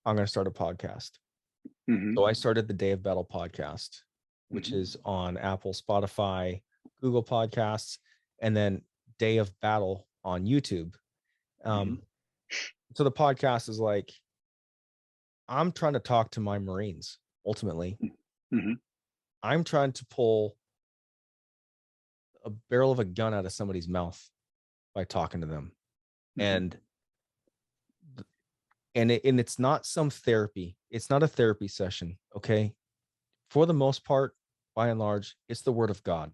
I'm going to start a podcast. Mhm. So I started the Day of Battle podcast, which Mhm. is on Apple, Spotify, Google Podcasts, and then Day of Battle on YouTube. Mhm. So the podcast is like, I'm trying to talk to my Marines. Ultimately, Mhm. I'm trying to pull a barrel of a gun out of somebody's mouth by talking to them. Mhm. And it's not some therapy. It's not a therapy session. Okay. For the most part, by and large, it's the word of God.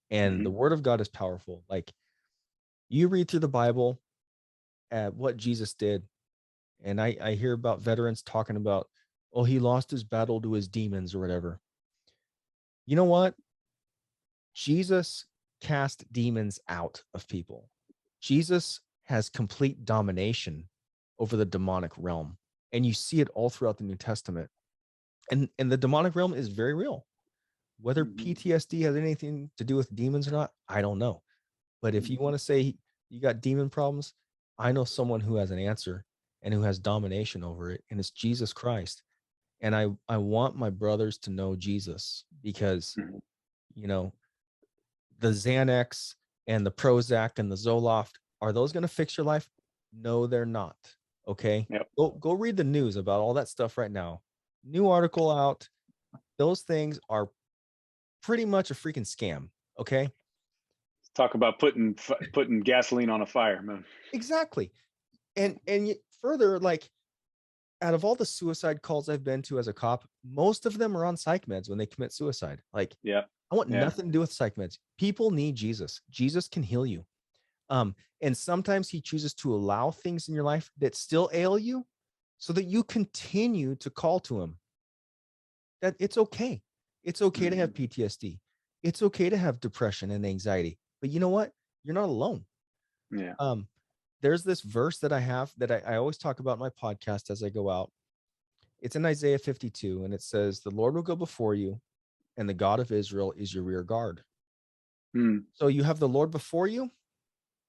And the Mhm. word of God is powerful. Like, you read through the Bible at what Jesus did, and I hear about veterans talking about, oh, he lost his battle to his demons or whatever. You know what? Jesus cast demons out of people. Jesus has complete domination over the demonic realm. And you see it all throughout the New Testament. And the demonic realm is very real. Whether Mhm. PTSD has anything to do with demons or not, I don't know. But if you want to say you got demon problems, I know someone who has an answer and who has domination over it, and it's Jesus Christ. And I want my brothers to know Jesus, because Mhm. you know the Xanax and the Prozac and the Zoloft, are those going to fix your life? No, they're not. Okay, Yep. go read the news about all that stuff right now. New article out. Those things are pretty much a freaking scam. Okay, Talk about putting gasoline on a fire, man. exactly. And further, like, out of all the suicide calls I've been to as a cop, most of them are on psych meds when they commit suicide. Like, Yeah. I want Yeah. nothing to do with psych meds. People need Jesus. Jesus can heal you. And sometimes he chooses to allow things in your life that still ail you so that you continue to call to him. That it's okay. It's okay to have Mhm. PTSD. It's okay to have depression and anxiety. But you know what? You're not alone. Yeah. Um, there's this verse that I have that I always talk about in my podcast as I go out. It's in Isaiah 52, and it says, the Lord will go before you, and the God of Israel is your rear guard. Mm. So you have the Lord before you,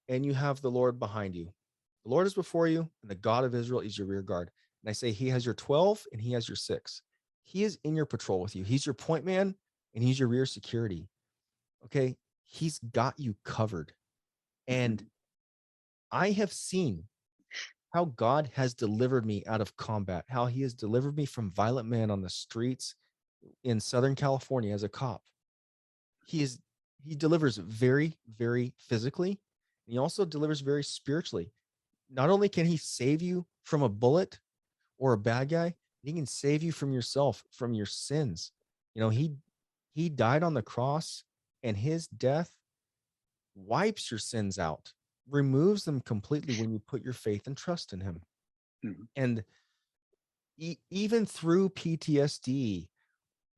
and you have the Lord behind you. The Lord is before you, and the God of Israel is your rear guard. And I say, he has your 12 and he has your 6. He is in your patrol with you. He's your point man, and he's your rear security. Okay. He's got you covered. And Mhm. I have seen how God has delivered me out of combat, how he has delivered me from violent men on the streets, in Southern California as a cop. He delivers very, very physically. And he also delivers very spiritually. Not only can he save you from a bullet or a bad guy, he can save you from yourself, from your sins. You know, he died on the cross, and his death wipes your sins out, removes them completely when you put your faith and trust in him. Mhm. And even through PTSD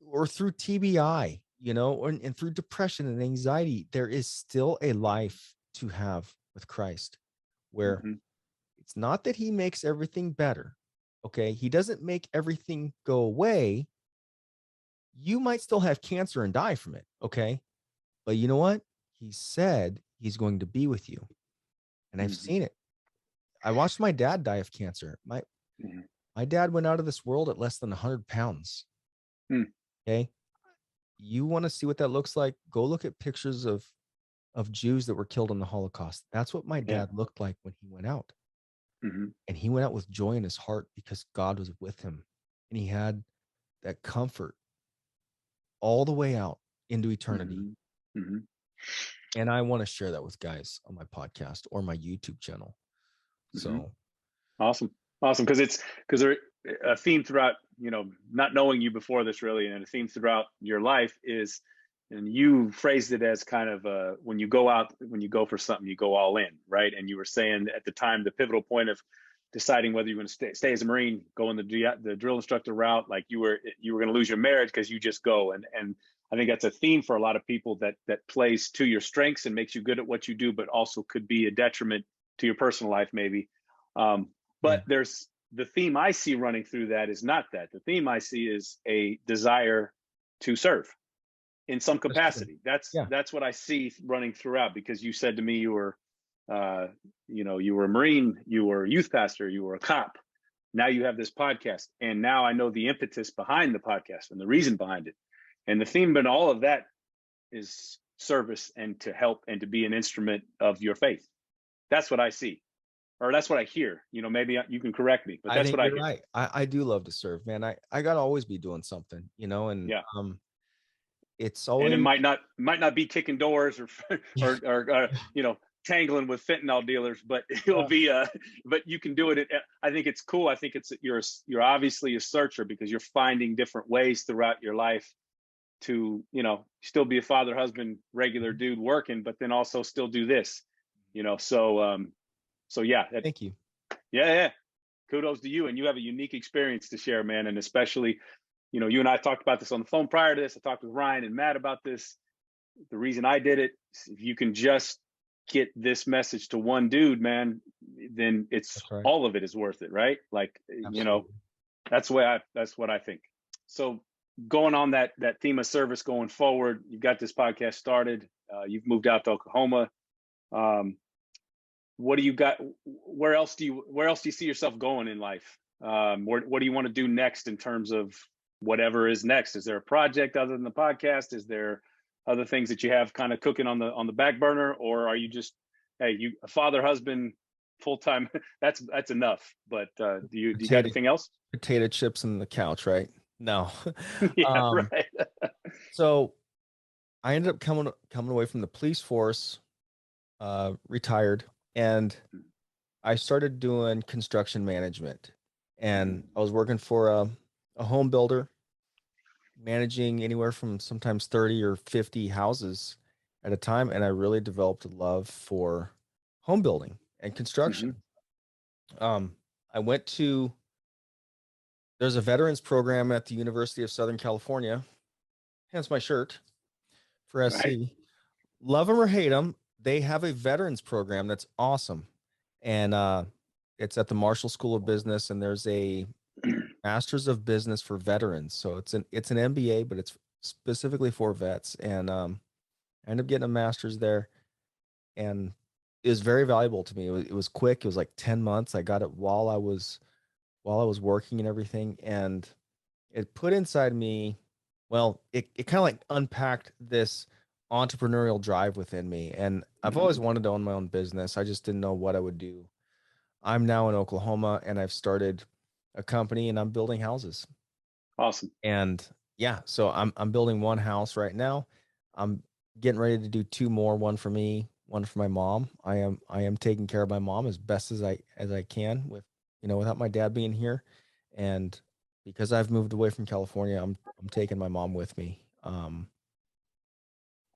or through TBI, you know, and through depression and anxiety, there is still a life to have with Christ, where Mhm. it's not that he makes everything better. Okay. He doesn't make everything go away. You might still have cancer and die from it. Okay. But you know what? He said he's going to be with you. And I've Mhm. seen it. I watched my dad die of cancer. Mhm. My dad went out of this world at less than 100 pounds. Hmm. Okay. You want to see what that looks like? Go look at pictures of Jews that were killed in the Holocaust. That's what my Yeah. dad looked like when he went out. Mhm. And he went out with joy in his heart because God was with him. And he had that comfort all the way out into eternity. Mhm. Mhm. And I want to share that with guys on my podcast or my YouTube channel. Mhm. So Awesome. Awesome. Because there a theme throughout, not knowing you before this really, and a theme throughout your life is, and you phrased it as kind of when you go for something, you go all in, right? And you were saying at the time, the pivotal point of deciding whether you're going to stay as a Marine, go in the drill instructor route, like you were going to lose your marriage because you just go. And I think that's a theme for a lot of people that plays to your strengths and makes you good at what you do, but also could be a detriment to your personal life, maybe. But yeah, there's the theme I see running through that is not that. The theme I see is a desire to serve in some that's true. capacity. Yeah. That's what I see running throughout, because you said to me you were you were a Marine, you were a youth pastor, you were a cop. Now you have this podcast, and now I know the impetus behind the podcast and the reason behind it. And the theme in all of that is service and to help and to be an instrument of your faith. That's what I see, or that's what I hear. Maybe you can correct me, but I that's think what I you're hear. right. I do love to serve, man. I gotta always be doing something, you know, and Yeah. it's And it always might not be kicking doors or yeah, or tangling with fentanyl dealers, but it'll be but you can do it. I think it's cool. I think it's you're obviously a searcher, because you're finding different ways throughout your life to still be a father, husband, regular dude working, but then also still do this. So yeah, thank you. yeah. Kudos to you, and you have a unique experience to share, man. And especially, you and I talked about this on the phone prior to this. I talked with Ryan and Matt about this. The reason I did it, if you can just get this message to one dude, man, then it's That's right. all of it is worth it, right? Like, Absolutely. that's what I think. So going on that theme of service going forward, you've got this podcast started. You've moved out to Oklahoma. What do you got? Where else do you see yourself going in life? What do you want to do next in terms of whatever is next? Is there a project other than the podcast? Is there other things that you have kind of cooking on the back burner, or are you just, hey, you a father, husband, full time? That's enough. But do you got Potato anything else? potato chips in the couch, right? No. Yeah, um, right. so I ended up coming away from the police force, retired, and I started doing construction management. And I was working for a home builder, managing anywhere from sometimes 30 or 50 houses at a time. And I really developed a love for home building and Mm-hmm. construction. I went to, there's a veterans program at the University of Southern California, hence my shirt for Right. SC. Love them or hate them, they have a veterans program that's awesome. And it's at the Marshall School of Business, and there's a Masters of Business for veterans. So it's an MBA, but it's specifically for vets. And I ended up getting a master's there, and it was very valuable to me. It was quick. It was like 10 months. I got it while I was working and everything, and it put inside me, well, it kind of like unpacked this entrepreneurial drive within me. And I've Mm-hmm. always wanted to own my own business. I just didn't know what I would do. I'm now in Oklahoma, and I've started a company, and I'm building houses. Awesome. And yeah, so I'm building one house right now. I'm getting ready to do two more, one for me, one for my mom. I am taking care of my mom as best as I can with, without my dad being here. And because I've moved away from California, I'm taking my mom with me.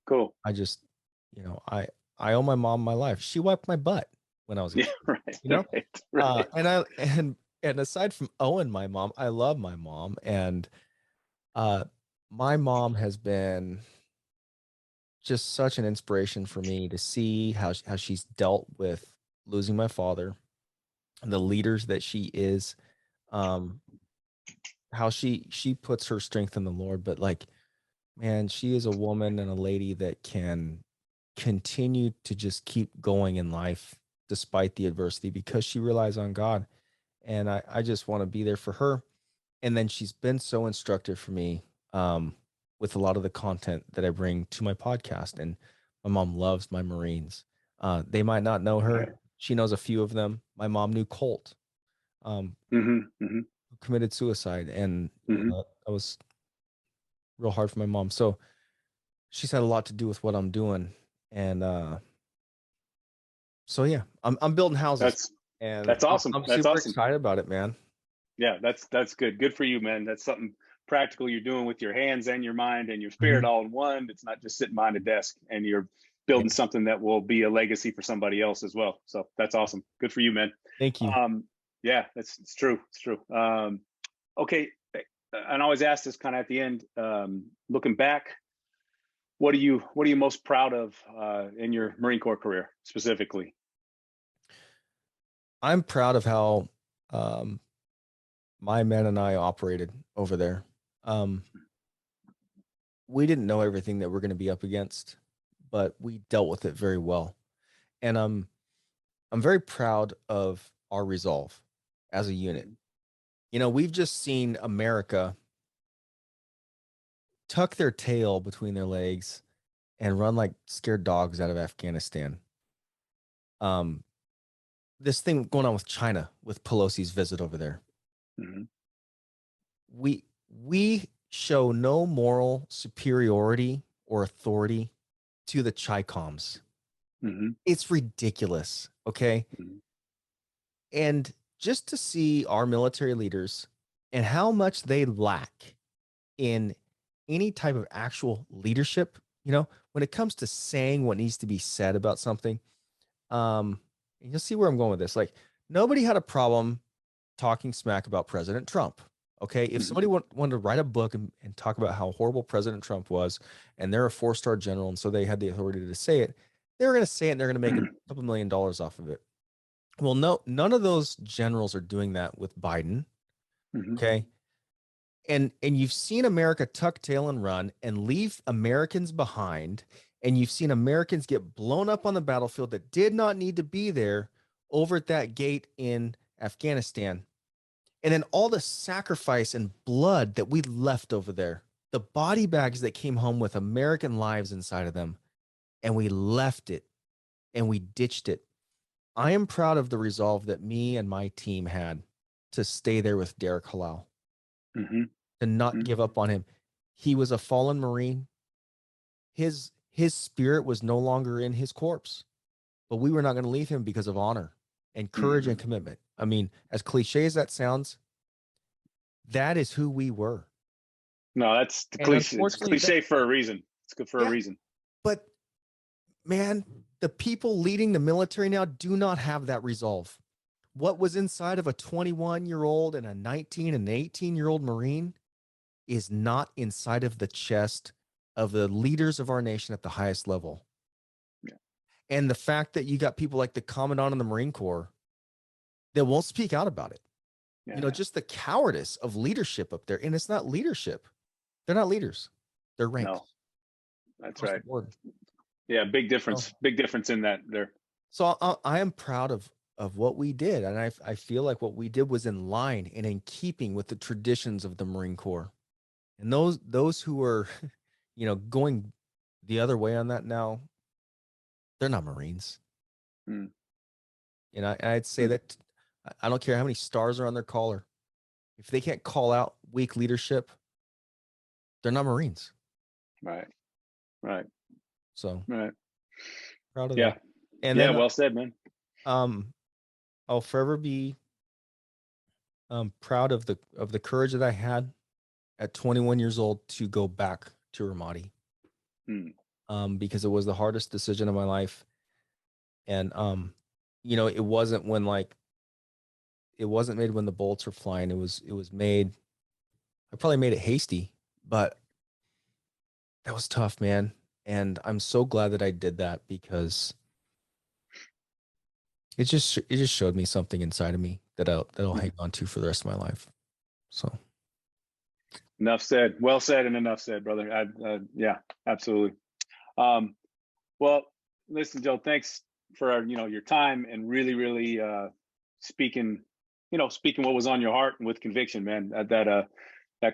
Cool. I just, I owe my mom my life. She wiped my butt when I was a Yeah, kid, right, you know? right, right. And aside from owing my mom, I love my mom. And uh my mom has been just such an inspiration for me to see how she's dealt with losing my father, and the leaders that she is, um, how she puts her strength in the Lord. But like, man, she is a woman and a lady that can continue to just keep going in life despite the adversity because she relies on God. And I just want to be there for her. And then she's been so instructive for me, with a lot of the content that I bring to my podcast. And my mom loves my Marines. They might not know her. She knows a few of them. My mom knew Colt, Hmm. Hmm. who committed suicide, and Hmm. that was real hard for my mom. So she's had a lot to do with what I'm doing. And so yeah, I'm building houses, That's and that's awesome. I'm That's super awesome. excited about it, man. Yeah, that's good. Good for you, man. That's something practical you're doing with your hands and your mind and your spirit Mhm. all in one. It's not just sitting behind a desk, and you're Yeah. building something that will be a legacy for somebody else as well. So that's awesome. Good for you, man. Thank you. Yeah, it's true. It's true. Okay, and I always ask this kind of at the end. Looking back, what are you most proud of in your Marine Corps career specifically? I'm proud of how, my men and I operated over there. Um, we didn't know everything that we're going to be up against, but we dealt with it very well. And I'm very proud of our resolve as a unit. We've just seen America tuck their tail between their legs and run like scared dogs out of Afghanistan. Um, this thing going on with China with Pelosi's visit over there. Mm-hmm. We show no moral superiority or authority to the Chicoms. Mm-hmm. It's ridiculous. Okay. Mm-hmm. And just to see our military leaders and how much they lack in any type of actual leadership, when it comes to saying what needs to be said about something, and you'll see where I'm going with this. Like, nobody had a problem talking smack about President Trump. Okay. If Mm-hmm. somebody wanted to write a book and talk about how horrible President Trump was, and they're a 4-star general, and so they had the authority to say it, they were going to say it and they're going to make a couple $1 million off of it. Well, no, none of those generals are doing that with Biden. Mm-hmm. Okay. And you've seen America tuck tail and run and leave Americans behind. And you've seen Americans get blown up on the battlefield that did not need to be there over at that gate in Afghanistan. And then all the sacrifice and blood that we left over there, the body bags that came home with American lives inside of them, and we left it and we ditched it. I am proud of the resolve that me and my team had to stay there with Derek Halal, Mm-hmm. to not give up on him. He was a fallen Marine. His spirit was no longer in his corpse, but we were not going to leave him because of honor and courage and Mm-hmm. commitment. I mean, as cliche as that sounds, that is who we were. No, that's the And cliche. It's unfortunately, cliche for a reason. It's good for a yeah, reason. but man, the people leading the military now do not have that resolve. What was inside of a 21-year-old and a 19 and 18-year-old Marine is not inside of the chest of the leaders of our nation at the highest level. Yeah. And the fact that you got people like the Commandant of the Marine Corps that won't speak out about it, Yeah. just the cowardice of leadership up there. And it's not leadership. They're not leaders. They're rank No, that's across the right. board. Yeah, big So, difference. Big difference in that there. so I am proud of what we did. And I feel like what we did was in line and in keeping with the traditions of the Marine Corps. And those who are, going the other way on that now, they're not Marines. Mm. And I'd say Mm. that I don't care how many stars are on their collar. If they can't call out weak leadership, they're not Marines. Right. So Right. proud of Yeah. them. And Yeah. then Well said, man. I'll forever be proud of the courage that I had at 21 years old to go back to Ramadi. Because it was the hardest decision of my life. And it wasn't made when the bullets were flying. It was made, I probably made it hasty, but that was tough, man. And I'm so glad that I did that, because it just showed me something inside of me that I'll hang on to for the rest of my life. So enough said. Well said and enough said, brother. Yeah, absolutely. Well, listen, Joe, thanks for your time and really speaking what was on your heart and with conviction, man. That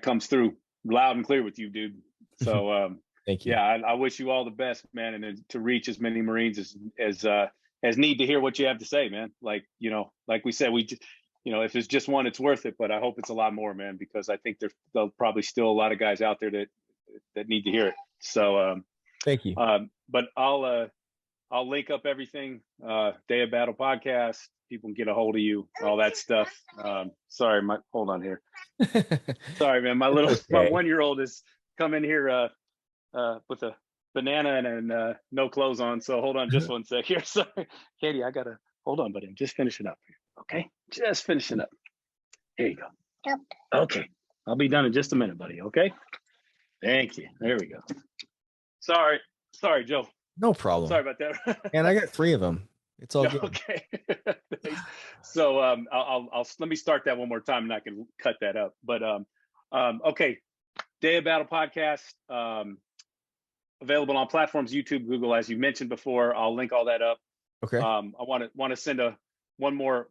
comes through loud and clear with you, dude. So thank you. Yeah, I wish you all the best, man, and to reach as many Marines as need to hear what you have to say, man. Like we said, if it's just one, it's worth it. But I hope it's a lot more, man, because I think there's probably still a lot of guys out there that need to hear it. So thank you. But I'll link up everything. Day of Battle podcast. People can get a hold of you, all that stuff. Sorry, hold on here. Sorry, man. My 1-year-old has come in here with a banana and no clothes on. So hold on just one sec here. Sorry, Katie, I gotta hold on, buddy. I'm just finishing up here. Okay, just finishing up. Here you go. Yep. Okay, I'll be done in just a minute, buddy. Okay. Thank you. There we go. Sorry, Joe. No problem. Sorry about that. And I got 3 of them. It's all good. Okay. So I'll let me start that one more time and I can cut that up. But okay. Day of Battle podcast, available on platforms, YouTube, Google, as you mentioned before. I'll link all that up. Okay. I want to send one more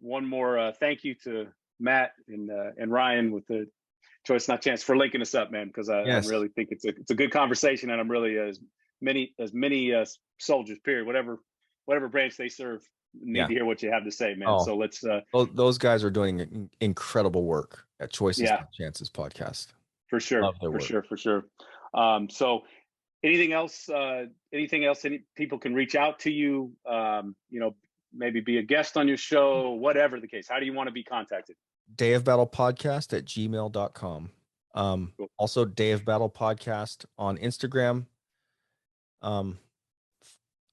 thank you to Matt and Ryan with the Choice Not Chance for linking us up, man, because I really think it's a good conversation, and I'm really as many soldiers, period, whatever branch they serve, need to hear what you have to say, man. So let's those guys are doing incredible work at Choices Not Chances podcast. For sure. So anything else any people can reach out to you, maybe be a guest on your show, whatever the case. How do you want to be contacted? Day of Battle podcast at gmail.com. Cool. Also Day of Battle podcast on Instagram.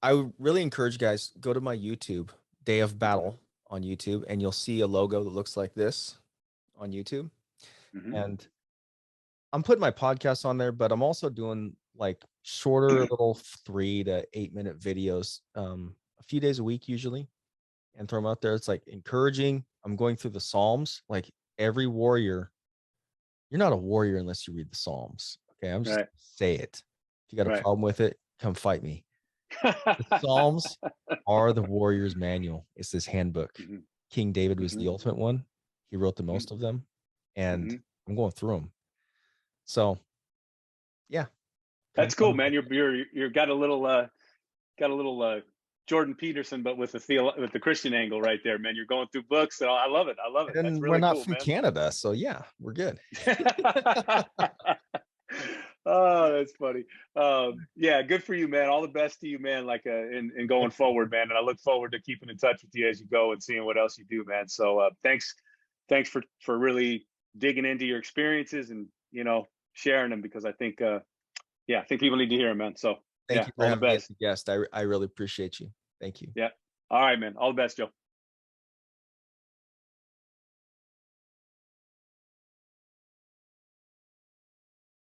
I really encourage guys, go to my YouTube, Day of Battle on YouTube, and you'll see a logo that looks like this on YouTube. And I'm putting my podcast on there, but I'm also doing like shorter little 3 to 8 minute videos a few days a week usually, and throw them out there. It's like encouraging. I'm going through the Psalms. Like every warrior, you're not a warrior unless you read the Psalms. Okay, I'm just say it. If you got a problem with it, come fight me. The Psalms are the warrior's manual. It's this handbook. King David was the ultimate one. He wrote the most of them, and I'm going through them. So, yeah, that's cool, man. You're got a little Jordan Peterson, but with the Christian angle right there, man. You're going through books, so I love it. And that's really we're not cool, from man. Canada, so yeah, we're good. Oh, that's funny. Yeah, good for you, man. All the best to you, man. Like in going forward, man. And I look forward to keeping in touch with you as you go and seeing what else you do, man. So thanks for really digging into your experiences and sharing them, because I think I think people need to hear them, man. So thank you for all having the me best. as a guest. I really appreciate you. Thank you. Yeah. All right, man. All the best, Joe.